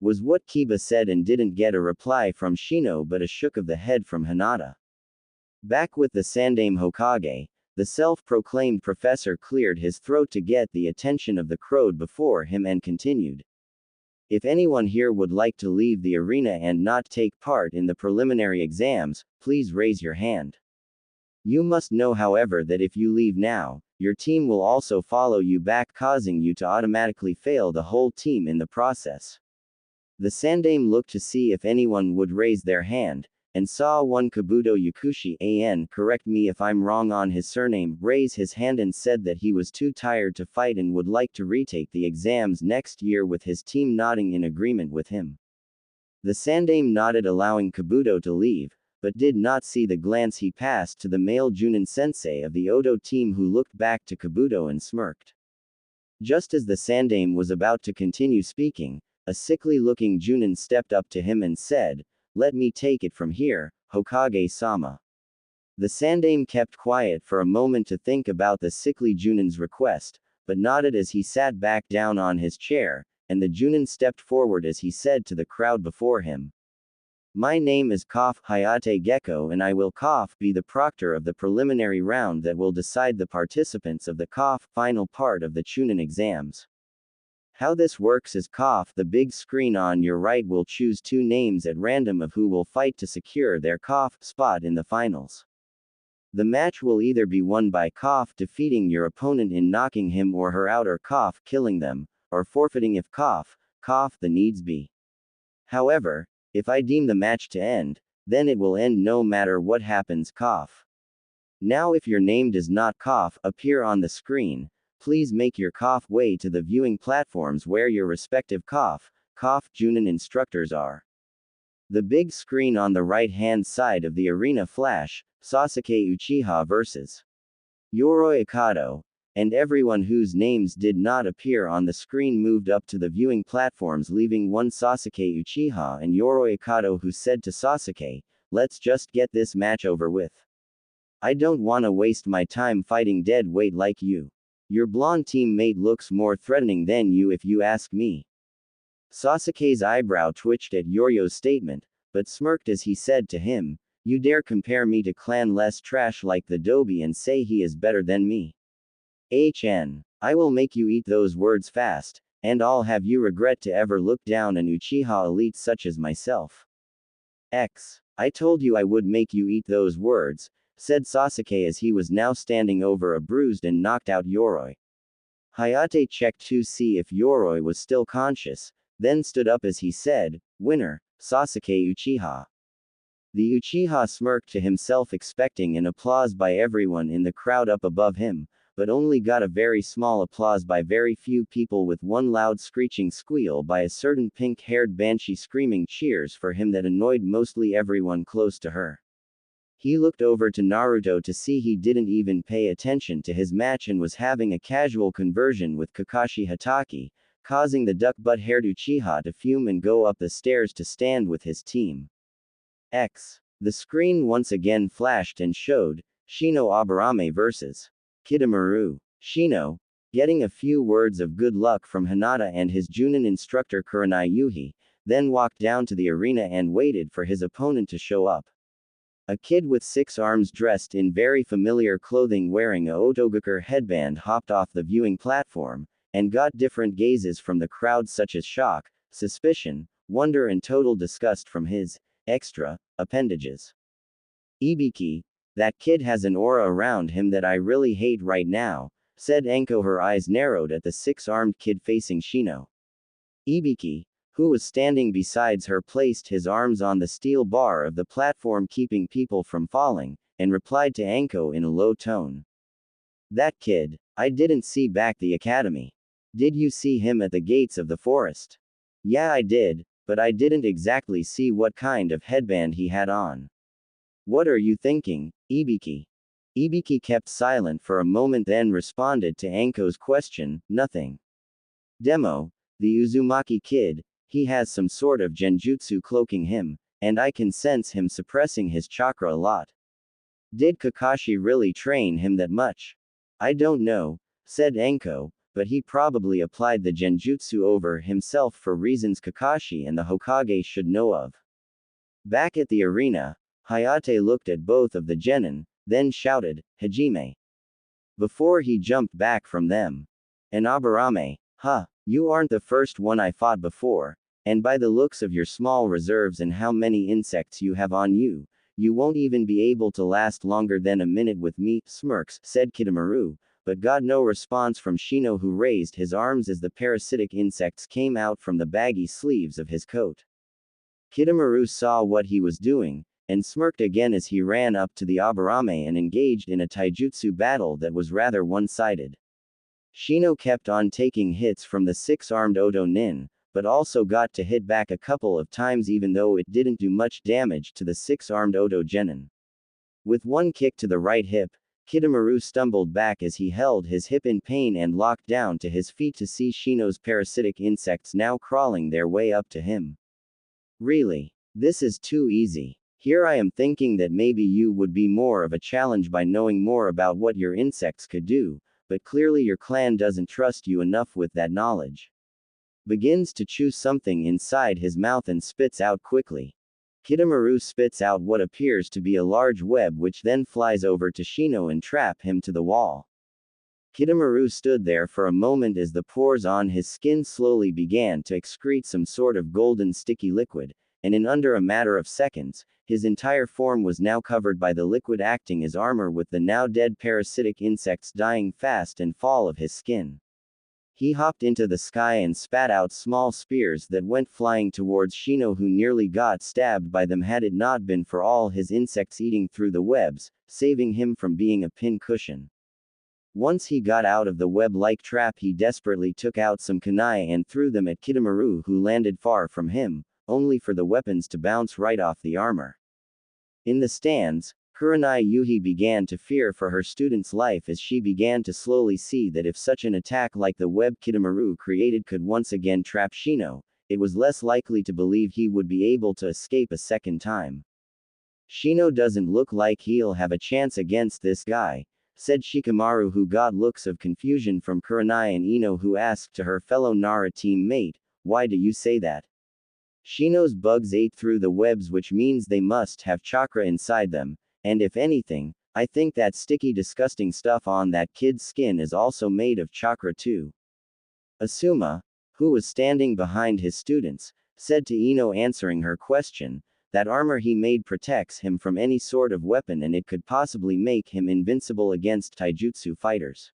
was what Kiba said, and didn't get a reply from Shino but a shook of the head from Hinata. Back with the Sandaime Hokage, the self-proclaimed professor cleared his throat to get the attention of the crowd before him and continued. "If anyone here would like to leave the arena and not take part in the preliminary exams, please raise your hand. You must know, however, that if you leave now, your team will also follow you back, causing you to automatically fail the whole team in the process." The Sandaime looked to see if anyone would raise their hand, and saw one Kabuto Yakushi, correct me if I'm wrong on his surname, raise his hand and said that he was too tired to fight and would like to retake the exams next year, with his team nodding in agreement with him. The Sandaime nodded, allowing Kabuto to leave, but did not see the glance he passed to the male Junin sensei of the Odo team, who looked back to Kabuto and smirked. Just as the Sandaime was about to continue speaking, a sickly-looking Junin stepped up to him and said, "Let me take it from here, Hokage-sama." The Sandaime kept quiet for a moment to think about the sickly Junin's request, but nodded as he sat back down on his chair, and the Junin stepped forward as he said to the crowd before him, "My name is Hayate Gecko, and I will be the proctor of the preliminary round that will decide the participants of the final part of the Chunin exams. How this works is the big screen on your right will choose 2 names at random of who will fight to secure their spot in the finals. The match will either be won by defeating your opponent in knocking him or her out, or killing them, or forfeiting if the needs be. However, if I deem the match to end, then it will end no matter what happens. Now if your name does not appear on the screen, please make your way to the viewing platforms where your respective Junin instructors are. The big screen on the right-hand side of the arena flash, Sasuke Uchiha vs. Yoroi Akato, and everyone whose names did not appear on the screen moved up to the viewing platforms, leaving one Sasuke Uchiha and Yoroi Akato, who said to Sasuke, "Let's just get this match over with. I don't wanna waste my time fighting dead weight like you. Your blonde teammate looks more threatening than you if you ask me." Sasuke's eyebrow twitched at Yoryo's statement, but smirked as he said to him, "You dare compare me to clan less trash like the Dobi and say he is better than me? I will make you eat those words fast, and I'll have you regret to ever look down an Uchiha elite such as myself." I told you I would make you eat those words, said Sasuke as he was now standing over a bruised and knocked out Yoroi. Hayate checked to see if Yoroi was still conscious, then stood up as he said, "Winner, Sasuke Uchiha." The Uchiha smirked to himself, expecting an applause by everyone in the crowd up above him, but only got a very small applause by very few people, with one loud screeching squeal by a certain pink-haired banshee screaming cheers for him that annoyed mostly everyone close to her. He looked over to Naruto to see he didn't even pay attention to his match and was having a casual conversation with Kakashi Hatake, causing the duck-butt-haired Uchiha to fume and go up the stairs to stand with his team. The screen once again flashed and showed Shino Aburame vs. Kidomaru. Shino, getting a few words of good luck from Hinata and his Junin instructor Kurenai Yuhi, then walked down to the arena and waited for his opponent to show up. A kid with 6 arms dressed in very familiar clothing wearing a Otogakur headband hopped off the viewing platform, and got different gazes from the crowd such as shock, suspicion, wonder and total disgust from his extra appendages. "Ibiki, that kid has an aura around him that I really hate right now," said Anko, her eyes narrowed at the 6-armed kid facing Shino. Ibiki, who was standing besides her, placed his arms on the steel bar of the platform keeping people from falling, and replied to Anko in a low tone. "That kid, I didn't see back the academy. Did you see him at the gates of the forest?" "Yeah, I did, but I didn't exactly see what kind of headband he had on." "What are you thinking, Ibiki?" Ibiki kept silent for a moment, then responded to Anko's question, "Nothing. Demo, the Uzumaki kid, he has some sort of genjutsu cloaking him, and I can sense him suppressing his chakra a lot." "Did Kakashi really train him that much?" "I don't know," said Anko, "but he probably applied the genjutsu over himself for reasons Kakashi and the Hokage should know of." Back at the arena, Hayate looked at both of the genin, then shouted, "Hajime!" before he jumped back from them. "And Aburame, huh, you aren't the first one I fought before, and by the looks of your small reserves and how many insects you have on you, you won't even be able to last longer than a minute with me," smirks, said Kidomaru, but got no response from Shino, who raised his arms as the parasitic insects came out from the baggy sleeves of his coat. Kidomaru saw what he was doing, and smirked again as he ran up to the Aburame and engaged in a taijutsu battle that was rather one-sided. Shino kept on taking hits from the 6-armed Oto Nin, but also got to hit back a couple of times even though it didn't do much damage to the 6-armed Oto Genin. With one kick to the right hip, Kidomaru stumbled back as he held his hip in pain and locked down to his feet to see Shino's parasitic insects now crawling their way up to him. "Really? This is too easy. Here I am thinking that maybe you would be more of a challenge by knowing more about what your insects could do, but clearly your clan doesn't trust you enough with that knowledge." Begins to chew something inside his mouth and spits out quickly. Kidomaru spits out what appears to be a large web, which then flies over to Shino and trap him to the wall. Kidomaru stood there for a moment as the pores on his skin slowly began to excrete some sort of golden sticky liquid, and in under a matter of seconds, his entire form was now covered by the liquid, acting as armor, with the now dead parasitic insects dying fast and fall of his skin. He hopped into the sky and spat out small spears that went flying towards Shino, who nearly got stabbed by them had it not been for all his insects eating through the webs, saving him from being a pin cushion. Once he got out of the web-like trap, he desperately took out some kunai and threw them at Kitamaru, who landed far from him, only for the weapons to bounce right off the armor. In the stands, Kurenai Yuhi began to fear for her student's life as she began to slowly see that if such an attack like the web Kitamaru created could once again trap Shino, it was less likely to believe he would be able to escape a second time. Shino doesn't look like he'll have a chance against this guy, said Shikamaru, who got looks of confusion from Kurenai and Ino, who asked to her fellow Nara teammate, "Why do you say that?" Shino's bugs ate through the webs, which means they must have chakra inside them, and if anything, I think that sticky disgusting stuff on that kid's skin is also made of chakra too. Asuma, who was standing behind his students, said to Ino, answering her question, that armor he made protects him from any sort of weapon and it could possibly make him invincible against taijutsu fighters.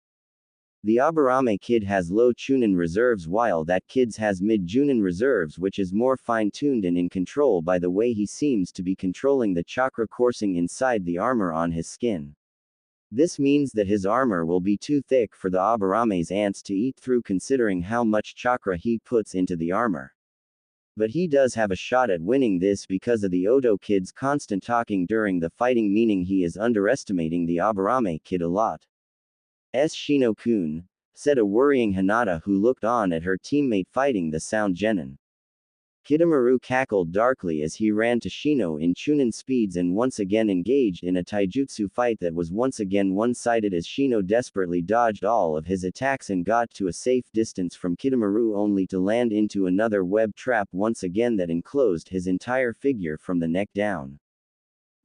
The Aburame kid has low Chunin reserves while that kid's has mid Junin reserves, which is more fine-tuned and in control by the way he seems to be controlling the chakra coursing inside the armor on his skin. This means that his armor will be too thick for the Aburame's ants to eat through, considering how much chakra he puts into the armor. But he does have a shot at winning this because of the Oto kid's constant talking during the fighting, meaning he is underestimating the Aburame kid a lot. Shino-kun, said a worrying Hinata, who looked on at her teammate fighting the sound genin. Kitamaru cackled darkly as he ran to Shino in Chunin speeds and once again engaged in a taijutsu fight that was once again one-sided as Shino desperately dodged all of his attacks and got to a safe distance from Kitamaru, only to land into another web trap once again that enclosed his entire figure from the neck down.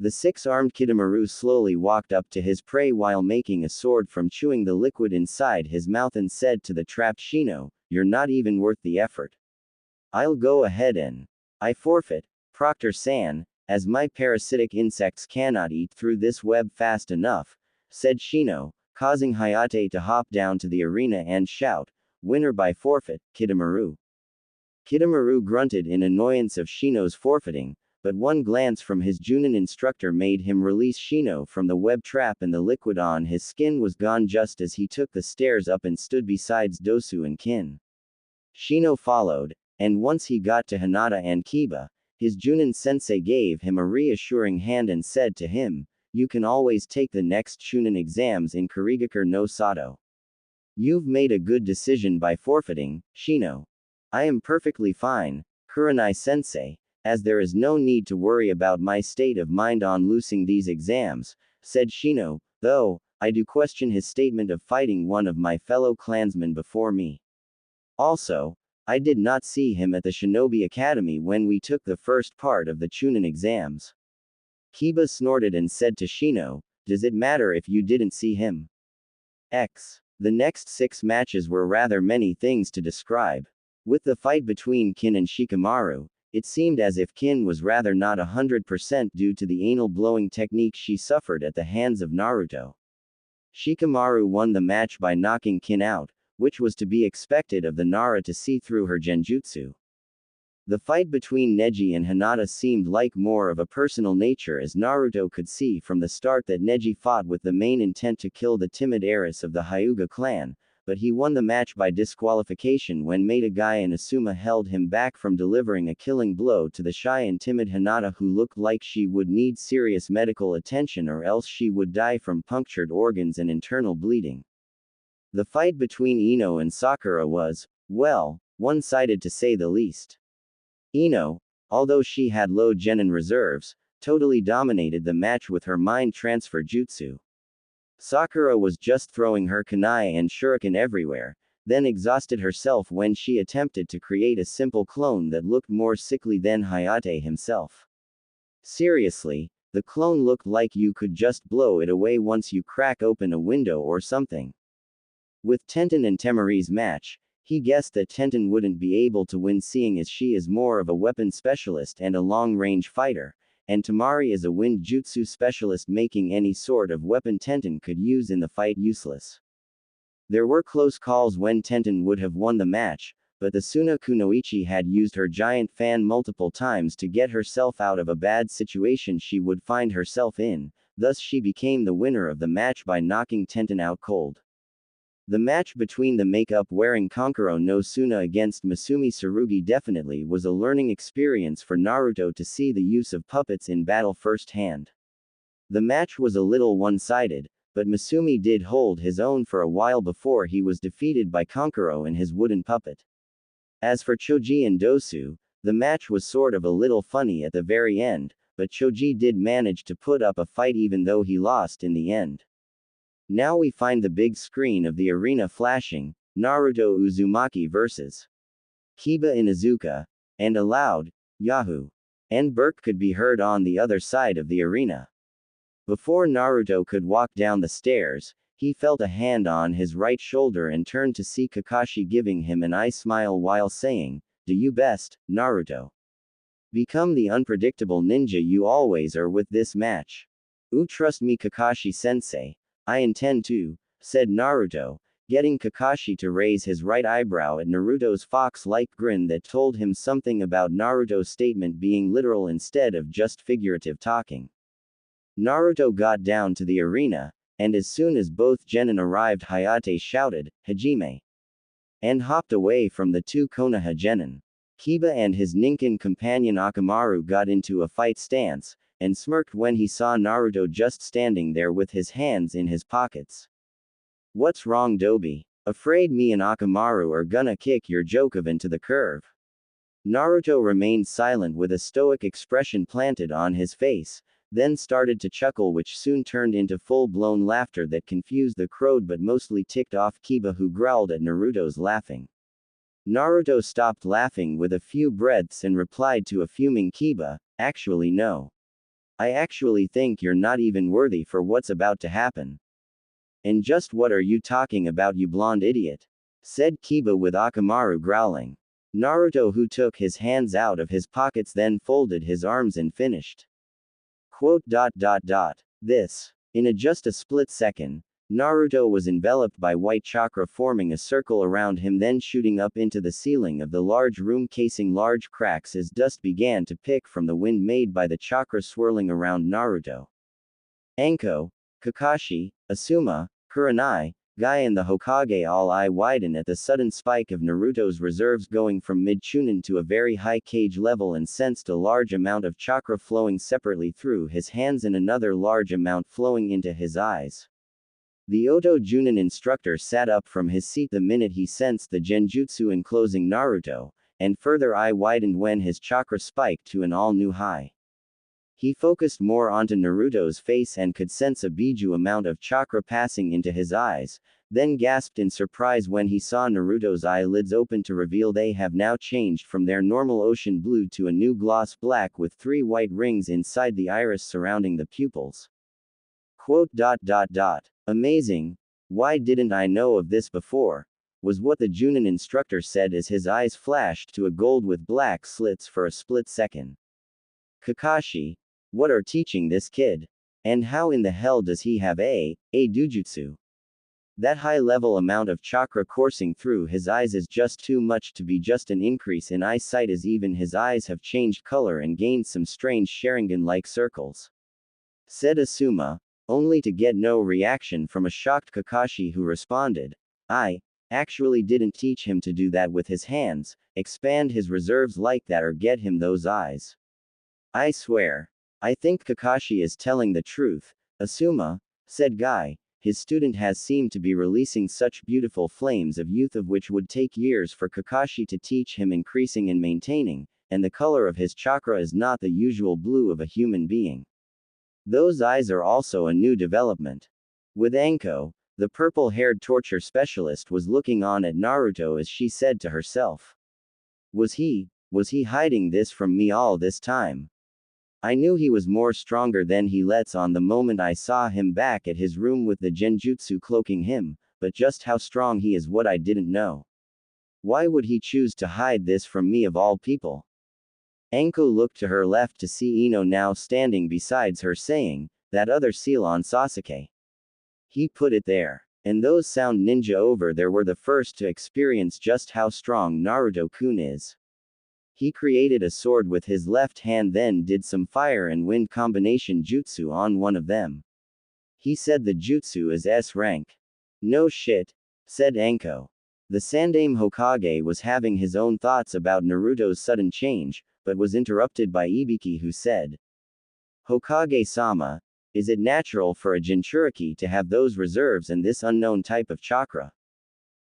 The six-armed Kitamaru slowly walked up to his prey while making a sword from chewing the liquid inside his mouth and said to the trapped Shino, "You're not even worth the effort. I'll go ahead and I forfeit, Proctor-san, as my parasitic insects cannot eat through this web fast enough," said Shino, causing Hayate to hop down to the arena and shout, "Winner by forfeit, Kitamaru." Kitamaru grunted in annoyance of Shino's forfeiting, but one glance from his Junin instructor made him release Shino from the web trap and the liquid on his skin was gone just as he took the stairs up and stood beside Dosu and Kin. Shino followed, and once he got to Hinata and Kiba, his Junin sensei gave him a reassuring hand and said to him, "You can always take the next Chunin exams in Kurigakure no Sato. You've made a good decision by forfeiting, Shino." "I am perfectly fine, Kurenai sensei, as there is no need to worry about my state of mind on losing these exams," said Shino, "though, I do question his statement of fighting one of my fellow clansmen before me. Also, I did not see him at the Shinobi Academy when we took the first part of the Chunin exams." Kiba snorted and said to Shino, "Does it matter if you didn't see him?" The next 6 matches were rather many things to describe. With the fight between Kin and Shikamaru, it seemed as if Kin was rather not 100% due to the anal blowing technique she suffered at the hands of Naruto. Shikamaru won the match by knocking Kin out, which was to be expected of the Nara to see through her genjutsu. The fight between Neji and Hinata seemed like more of a personal nature, as Naruto could see from the start that Neji fought with the main intent to kill the timid heiress of the Hyuga clan, but he won the match by disqualification when Metagai and Asuma held him back from delivering a killing blow to the shy and timid Hinata, who looked like she would need serious medical attention or else she would die from punctured organs and internal bleeding. The fight between Ino and Sakura was, well, one-sided to say the least. Ino, although she had low genin reserves, totally dominated the match with her mind transfer jutsu. Sakura was just throwing her kunai and shuriken everywhere, then exhausted herself when she attempted to create a simple clone that looked more sickly than Hayate himself. Seriously, the clone looked like you could just blow it away once you crack open a window or something. With Tenten and Temari's match, he guessed that Tenten wouldn't be able to win, seeing as she is more of a weapon specialist and a long-range fighter, and Temari is a wind jutsu specialist, making any sort of weapon Tenten could use in the fight useless. There were close calls when Tenten would have won the match, but the Suna Kunoichi had used her giant fan multiple times to get herself out of a bad situation she would find herself in, thus she became the winner of the match by knocking Tenten out cold. The match between the makeup-wearing Kankuro no Suna against Masumi Tsurugi definitely was a learning experience for Naruto to see the use of puppets in battle firsthand. The match was a little one-sided, but Masumi did hold his own for a while before he was defeated by Kankuro and his wooden puppet. As for Choji and Dosu, the match was sort of a little funny at the very end, but Choji did manage to put up a fight even though he lost in the end. Now we find the big screen of the arena flashing, Naruto Uzumaki vs. Kiba Inuzuka, and a loud, Yahoo! And Burke could be heard on the other side of the arena. Before Naruto could walk down the stairs, he felt a hand on his right shoulder and turned to see Kakashi giving him an eye smile while saying, "Do you best, Naruto. Become the unpredictable ninja you always are with this match. Trust me Kakashi-sensei. I intend to," said Naruto, getting Kakashi to raise his right eyebrow at Naruto's fox-like grin that told him something about Naruto's statement being literal instead of just figurative talking. Naruto got down to the arena, and as soon as both genin arrived Hayate shouted, "Hajime!" and hopped away from the two Konoha genin. Kiba and his Ninken companion Akamaru got into a fight stance, and smirked when he saw Naruto just standing there with his hands in his pockets. "What's wrong, Dobi? Afraid me and Akamaru are gonna kick your Jokovan to the curve?" Naruto remained silent with a stoic expression planted on his face, then started to chuckle which soon turned into full-blown laughter that confused the crowd but mostly ticked off Kiba who growled at Naruto's laughing. Naruto stopped laughing with a few breaths and replied to a fuming Kiba, "Actually no. I actually think you're not even worthy for what's about to happen." "And just what are you talking about, you blonde idiot?" said Kiba with Akamaru growling. Naruto, who took his hands out of his pockets, then folded his arms and finished. This. In just a split second, Naruto was enveloped by white chakra forming a circle around him, then shooting up into the ceiling of the large room, casing large cracks as dust began to pick from the wind made by the chakra swirling around Naruto. Anko, Kakashi, Asuma, Kurenai, Guy and the Hokage all eye widen at the sudden spike of Naruto's reserves going from mid-chunin to a very high cage level and sensed a large amount of chakra flowing separately through his hands and another large amount flowing into his eyes. The Oto Junin instructor sat up from his seat the minute he sensed the genjutsu enclosing Naruto, and further eye widened when his chakra spiked to an all-new high. He focused more onto Naruto's face and could sense a biju amount of chakra passing into his eyes, then gasped in surprise when he saw Naruto's eyelids open to reveal they have now changed from their normal ocean blue to a new gloss black with 3 white rings inside the iris surrounding the pupils. "Amazing. Why didn't I know of this before?" was what the Junin instructor said as his eyes flashed to a gold with black slits for a split second. "Kakashi, what are teaching this kid? And how in the hell does he have a dujutsu? That high-level amount of chakra coursing through his eyes is just too much to be just an increase in eyesight, as even his eyes have changed color and gained some strange Sharingan-like circles," said Asuma, only to get no reaction from a shocked Kakashi who responded, "I actually didn't teach him to do that with his hands, expand his reserves like that or get him those eyes. I swear. I think Kakashi is telling the truth, Asuma," said Guy. "His student has seemed to be releasing such beautiful flames of youth of which would take years for Kakashi to teach him increasing and maintaining, and the color of his chakra is not the usual blue of a human being. Those eyes are also a new development." With Anko, the purple-haired torture specialist was looking on at Naruto as she said to herself, Was he hiding this from me all this time? I knew he was more stronger than he lets on the moment I saw him back at his room with the genjutsu cloaking him, but just how strong he is what I didn't know. Why would he choose to hide this from me of all people? Anko looked to her left to see Ino now standing besides her saying, "That other seal on Sasuke. He put it there. And those sound ninja over there were the first to experience just how strong Naruto-kun is. He created a sword with his left hand, then did some fire and wind combination jutsu on one of them. He said the jutsu is S rank. No shit. said Anko. The Sandaime Hokage was having his own thoughts about Naruto's sudden change, but was interrupted by Ibiki, who said, Hokage-sama, is it natural for a Jinchuriki to have those reserves and this unknown type of chakra?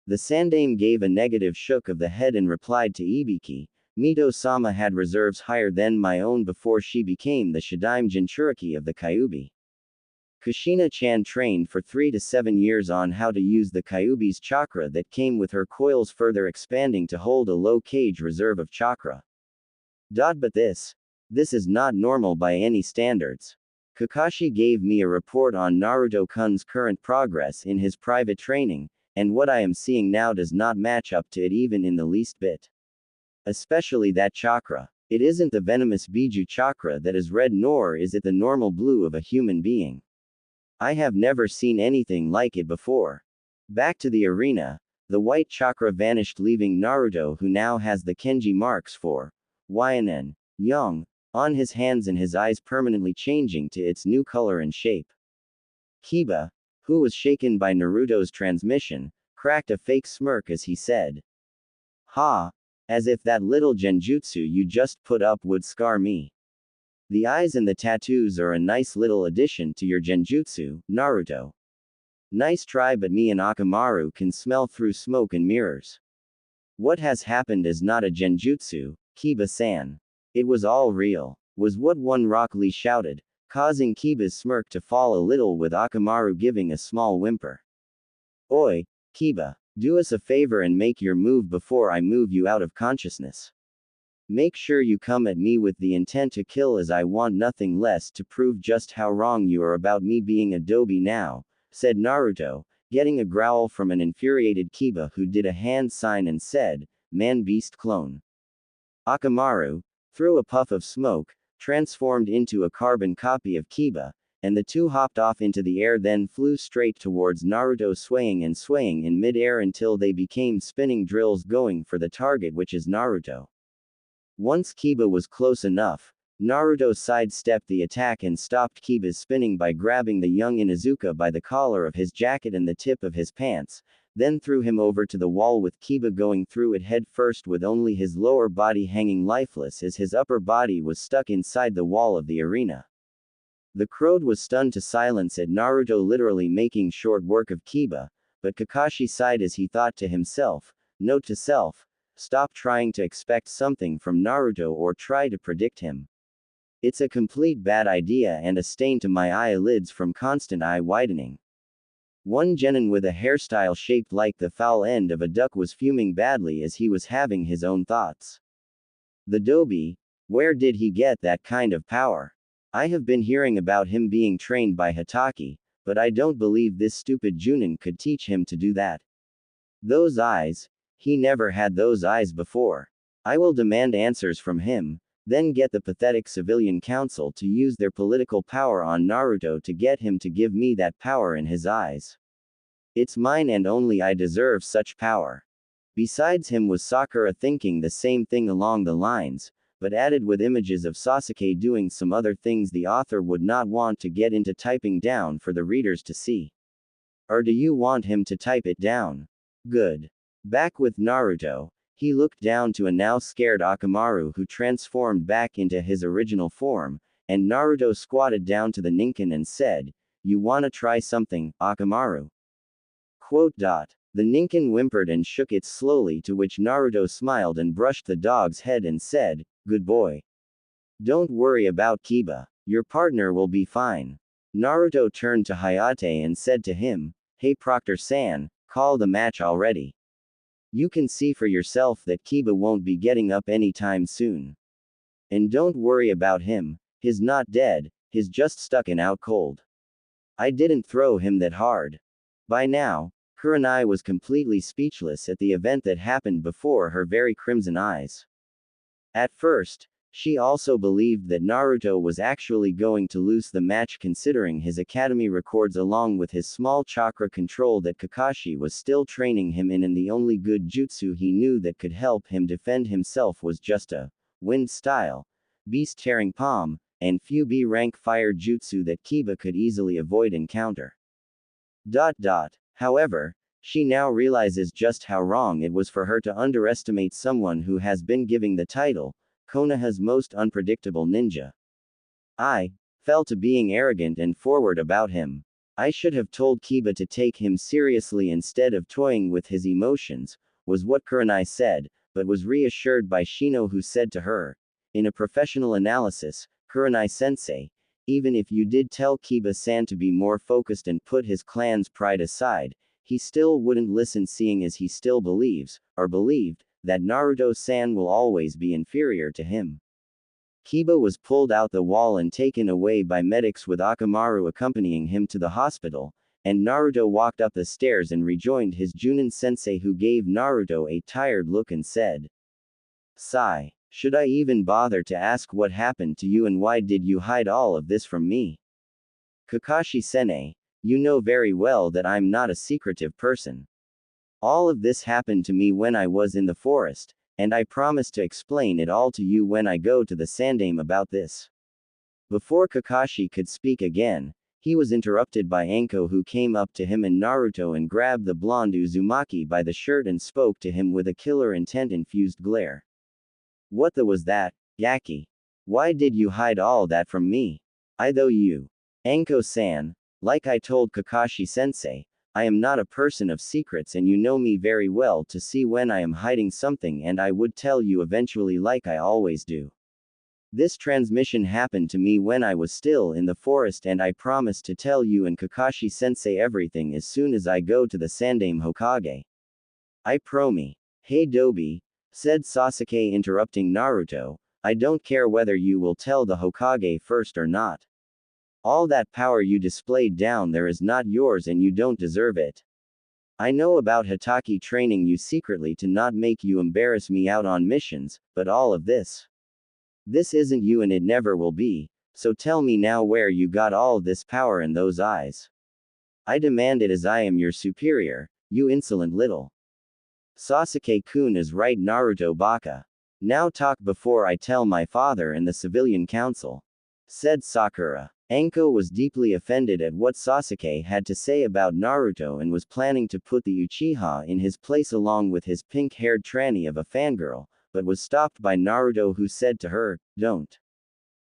The Sandaime gave a negative shook of the head and replied to Ibiki, Mito-sama had reserves higher than my own before she became the Shadaime Jinchuriki of the Kyuubi. Kushina-chan trained for 3 to 7 years on how to use the Kyuubi's chakra that came with her coils, further expanding to hold a low cage reserve of chakra. But this is not normal by any standards. Kakashi gave me a report on Naruto-kun's current progress in his private training, and what I am seeing now does not match up to it even in the least bit. Especially that chakra. It isn't the venomous Biju chakra that is red, nor is it the normal blue of a human being. I have never seen anything like it before. Back to the arena, the white chakra vanished, leaving Naruto, who now has the Kenji marks for YNN, young, on his hands and his eyes permanently changing to its new color and shape. Kiba, who was shaken by Naruto's transmission, cracked a fake smirk as he said, Ha! As if that little genjutsu you just put up would scar me. The eyes and the tattoos are a nice little addition to your genjutsu, Naruto. Nice try, but me and Akamaru can smell through smoke and mirrors. What has happened is not a genjutsu, Kiba-san. It was all real, was what one Rock Lee shouted, causing Kiba's smirk to fall a little, with Akamaru giving a small whimper. Oi, Kiba, do us a favor and make your move before I move you out of consciousness. Make sure you come at me with the intent to kill, as I want nothing less to prove just how wrong you are about me being a dobi now, said Naruto, getting a growl from an infuriated Kiba, who did a hand sign and said, Man-beast clone. Akamaru, through a puff of smoke, transformed into a carbon copy of Kiba, and the two hopped off into the air, then flew straight towards Naruto, swaying and swaying in mid-air until they became spinning drills, going for the target, which is Naruto. Once Kiba was close enough, Naruto sidestepped the attack and stopped Kiba's spinning by grabbing the young Inuzuka by the collar of his jacket and the tip of his pants, then threw him over to the wall, with Kiba going through it head first, with only his lower body hanging lifeless as his upper body was stuck inside the wall of the arena. The crowd was stunned to silence at Naruto literally making short work of Kiba, but Kakashi sighed as he thought to himself, note to self, stop trying to expect something from Naruto or try to predict him. It's a complete bad idea and a stain to my eyelids from constant eye widening. One genin with a hairstyle shaped like the foul end of a duck was fuming badly as he was having his own thoughts. The dobi, where did he get that kind of power? I have been hearing about him being trained by Hatake, but I don't believe this stupid Junin could teach him to do that. Those eyes, he never had those eyes before. I will demand answers from him, then get the pathetic civilian council to use their political power on Naruto to get him to give me that power in his eyes. It's mine and only I deserve such power. Besides him was Sakura, thinking the same thing along the lines, but added with images of Sasuke doing some other things the author would not want to get into typing down for the readers to see. Or do you want him to type it down? Good. Back with Naruto, he looked down to a now scared Akamaru, who transformed back into his original form, and Naruto squatted down to the Ninken and said, You wanna try something, Akamaru? The Ninken whimpered and shook it slowly, to which Naruto smiled and brushed the dog's head and said, Good boy. Don't worry about Kiba. Your partner will be fine. Naruto turned to Hayate and said to him, Hey Proctor-san, call the match already. You can see for yourself that Kiba won't be getting up anytime soon. And don't worry about him, he's not dead, he's just stuck in out cold. I didn't throw him that hard. By now, Kurenai was completely speechless at the event that happened before her very crimson eyes. At first, she also believed that Naruto was actually going to lose the match, considering his academy records along with his small chakra control that Kakashi was still training him in, and the only good jutsu he knew that could help him defend himself was just a wind style, beast tearing palm, and few B rank fire jutsu that Kiba could easily avoid and counter. However, She now realizes just how wrong it was for her to underestimate someone who has been given the title, Konoha's most unpredictable ninja. I fell to being arrogant and forward about him. I should have told Kiba to take him seriously instead of toying with his emotions, was what Kurenai said, but was reassured by Shino, who said to her, in a professional analysis, Kurenai-sensei, even if you did tell Kiba-san to be more focused and put his clan's pride aside, he still wouldn't listen, seeing as he still believes, or believed, that Naruto-san will always be inferior to him. Kiba was pulled out the wall and taken away by medics, with Akamaru accompanying him to the hospital, and Naruto walked up the stairs and rejoined his Junin-sensei, who gave Naruto a tired look and said, "Sigh. Should I even bother to ask what happened to you and why did you hide all of this from me? Kakashi-sene, you know very well that I'm not a secretive person. All of this happened to me when I was in the forest, and I promise to explain it all to you when I go to the Sandaime about this." Before Kakashi could speak again, he was interrupted by Anko, who came up to him and Naruto and grabbed the blonde Uzumaki by the shirt and spoke to him with a killer intent-infused glare. "What the was that, Gaki? Why did you hide all that from me? Though you, Anko-san, like I told Kakashi-sensei, I am not a person of secrets and you know me very well to see when I am hiding something, and I would tell you eventually like I always do. This transmission happened to me when I was still in the forest, and I promise to tell you and Kakashi-sensei everything as soon as I go to the Sandaime Hokage. I promise." "Hey Dobi," said Sasuke, interrupting Naruto, "I don't care whether you will tell the Hokage first or not. All that power you displayed down there is not yours and you don't deserve it. I know about Hitaki training you secretly to not make you embarrass me out on missions, but all of this isn't you and it never will be, so tell me now where you got all this power and those eyes. I demand it, as I am your superior, you insolent little." "Sasuke-kun is right, Naruto baka. Now talk before I tell my father and the civilian council," said Sakura. Anko was deeply offended at what Sasuke had to say about Naruto and was planning to put the Uchiha in his place along with his pink-haired tranny of a fangirl, but was stopped by Naruto, who said to her, "Don't.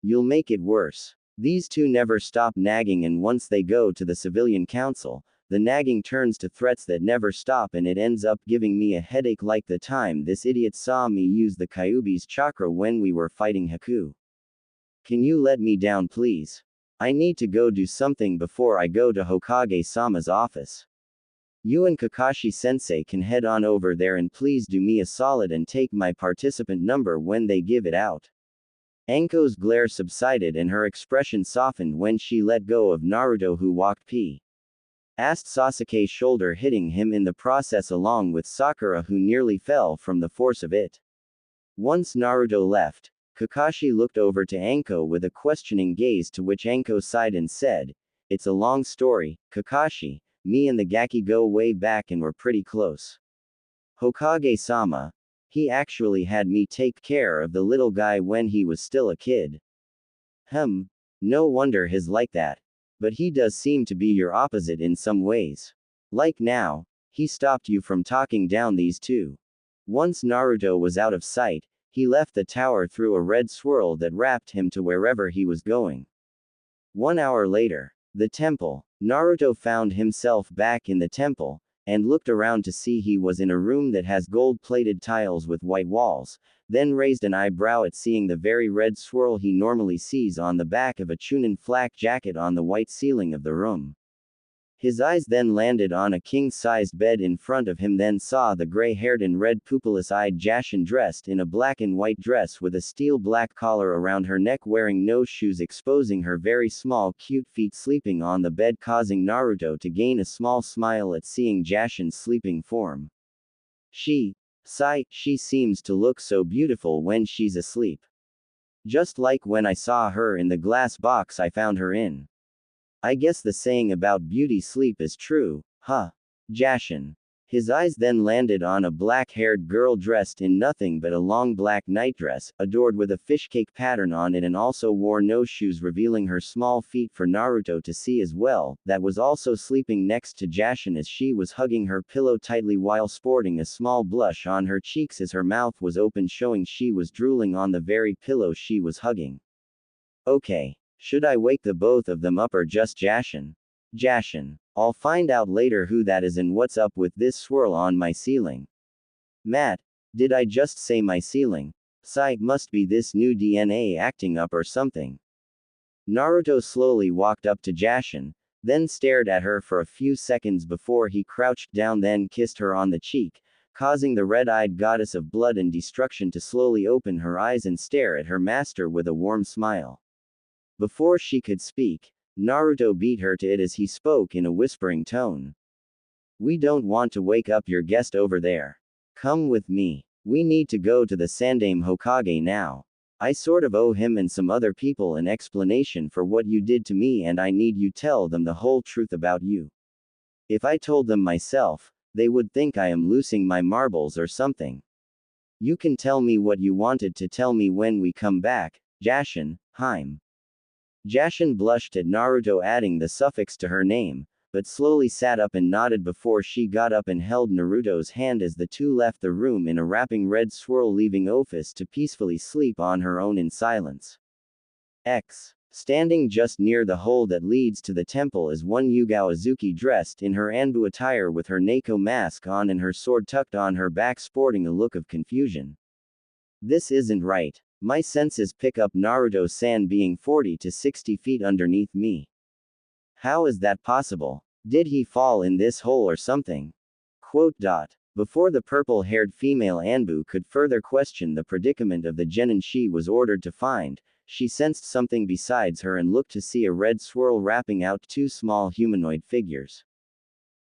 You'll make it worse." These two never stop nagging, and once they go to the civilian council, the nagging turns to threats that never stop, and it ends up giving me a headache, like the time this idiot saw me use the Kyuubi's chakra when we were fighting Haku. "Can you let me down please? I need to go do something before I go to Hokage-sama's office. You and Kakashi-sensei can head on over there, and please do me a solid and take my participant number when they give it out." Anko's glare subsided and her expression softened when she let go of Naruto, who walked past Sasuke's shoulder, hitting him in the process along with Sakura, who nearly fell from the force of it. Once Naruto left, Kakashi looked over to Anko with a questioning gaze, to which Anko sighed and said, "It's a long story, Kakashi. Me and the Gaki go way back and were pretty close. Hokage-sama, he actually had me take care of the little guy when he was still a kid." No wonder he's like that. But he does seem to be your opposite in some ways. Like now, he stopped you from talking down these two." Once Naruto was out of sight, he left the tower through a red swirl that wrapped him to wherever he was going. 1 hour later, the temple. Naruto found himself back in the temple, and looked around to see he was in a room that has gold-plated tiles with white walls, then raised an eyebrow at seeing the very red swirl he normally sees on the back of a Chunin flak jacket on the white ceiling of the room. His eyes then landed on a king-sized bed in front of him, then saw the gray-haired and red pupilless-eyed Jashin dressed in a black and white dress with a steel black collar around her neck, wearing no shoes, exposing her very small cute feet, sleeping on the bed, causing Naruto to gain a small smile at seeing Jashin's sleeping form. She seems to look so beautiful when she's asleep. Just like when I saw her in the glass box I found her in. I guess the saying about beauty sleep is true, huh? Jashin. His eyes then landed on a black-haired girl dressed in nothing but a long black nightdress, adored with a fishcake pattern on it, and also wore no shoes, revealing her small feet for Naruto to see as well, that was also sleeping next to Jashin as she was hugging her pillow tightly while sporting a small blush on her cheeks as her mouth was open, showing she was drooling on the very pillow she was hugging. Okay. Should I wake the both of them up or just Jashin? Jashin. I'll find out later who that is and what's up with this swirl on my ceiling. Matt, did I just say my ceiling? Psych, must be this new DNA acting up or something. Naruto slowly walked up to Jashin, then stared at her for a few seconds before he crouched down, then kissed her on the cheek, causing the red-eyed goddess of blood and destruction to slowly open her eyes and stare at her master with a warm smile. Before she could speak, Naruto beat her to it as he spoke in a whispering tone. We don't want to wake up your guest over there. Come with me. We need to go to the Sandaime Hokage now. I sort of owe him and some other people an explanation for what you did to me, and I need you tell them the whole truth about you. If I told them myself, they would think I am losing my marbles or something. You can tell me what you wanted to tell me when we come back, Jashin, Harem. Jashin blushed at Naruto adding the suffix to her name, but slowly sat up and nodded before she got up and held Naruto's hand as the two left the room in a wrapping red swirl, leaving Office to peacefully sleep on her own in silence. Standing just near the hole that leads to the temple is one Yugao Azuki dressed in her Anbu attire with her Neko mask on and her sword tucked on her back, sporting a look of confusion. This isn't right. My senses pick up Naruto-san being 40 to 60 feet underneath me. How is that possible? Did he fall in this hole or something? Before the purple-haired female Anbu could further question the predicament of the genin she was ordered to find, she sensed something besides her and looked to see a red swirl wrapping out two small humanoid figures.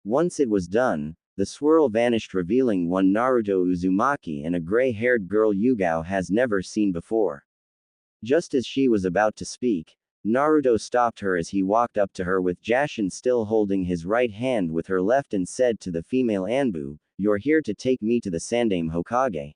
Once it was done, the swirl vanished, revealing one Naruto Uzumaki and a gray-haired girl Yugao has never seen before. Just as she was about to speak, Naruto stopped her as he walked up to her with Jashin still holding his right hand with her left and said to the female Anbu, "You're here to take me to the Sandaime Hokage?"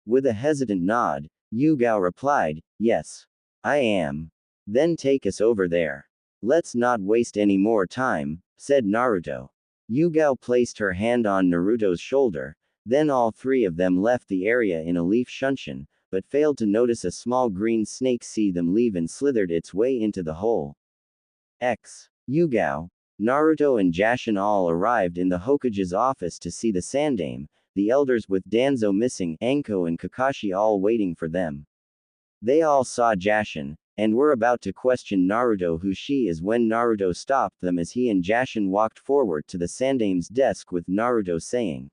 With a hesitant nod, Yugao replied, "Yes. I am." "Then take us over there. Let's not waste any more time," said Naruto. Yugao placed her hand on Naruto's shoulder, then all three of them left the area in a leaf shunshin, but failed to notice a small green snake see them leave and slithered its way into the hole. Yugao, Naruto and Jashin all arrived in the Hokage's office to see the Sandaime, the elders with Danzo missing, Anko and Kakashi all waiting for them. They all saw Jashin, and were about to question Naruto who she is when Naruto stopped them as he and Jashin walked forward to the Sandaime's desk with Naruto saying,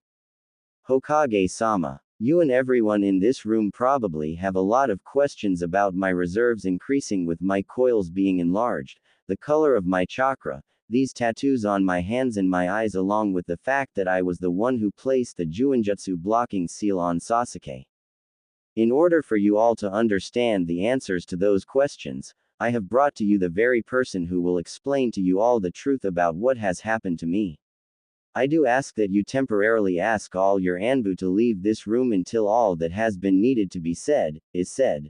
"Hokage-sama, you and everyone in this room probably have a lot of questions about my reserves increasing with my coils being enlarged, the color of my chakra, these tattoos on my hands and my eyes, along with the fact that I was the one who placed the Juinjutsu blocking seal on Sasuke. In order for you all to understand the answers to those questions, I have brought to you the very person who will explain to you all the truth about what has happened to me. I do ask that you temporarily ask all your Anbu to leave this room until all that has been needed to be said, is said."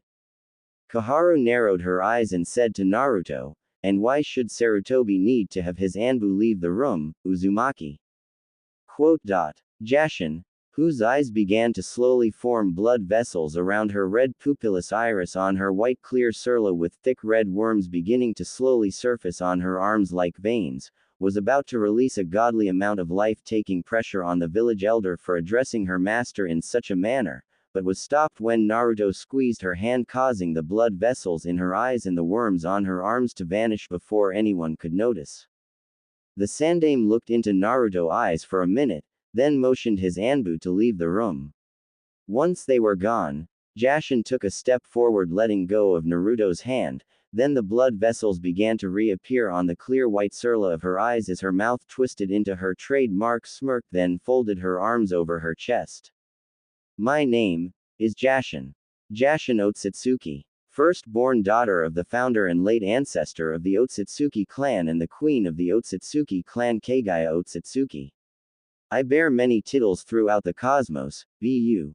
Koharu narrowed her eyes and said to Naruto, "And why should Sarutobi need to have his Anbu leave the room, Uzumaki?" Jashin, whose eyes began to slowly form blood vessels around her red pupillus iris on her white clear surla with thick red worms beginning to slowly surface on her arms like veins, was about to release a godly amount of life-taking pressure on the village elder for addressing her master in such a manner, but was stopped when Naruto squeezed her hand, causing the blood vessels in her eyes and the worms on her arms to vanish before anyone could notice. The Sandaime looked into Naruto's eyes for a minute, then motioned his Anbu to leave the room. Once they were gone, Jashin took a step forward, letting go of Naruto's hand, then the blood vessels began to reappear on the clear white surla of her eyes as her mouth twisted into her trademark smirk, then folded her arms over her chest. "My name is Jashin. Jashin Otsutsuki, first-born daughter of the founder and late ancestor of the Otsutsuki clan and the queen of the Otsutsuki clan, Kagaya Otsutsuki. I bear many tittles throughout the cosmos, bu.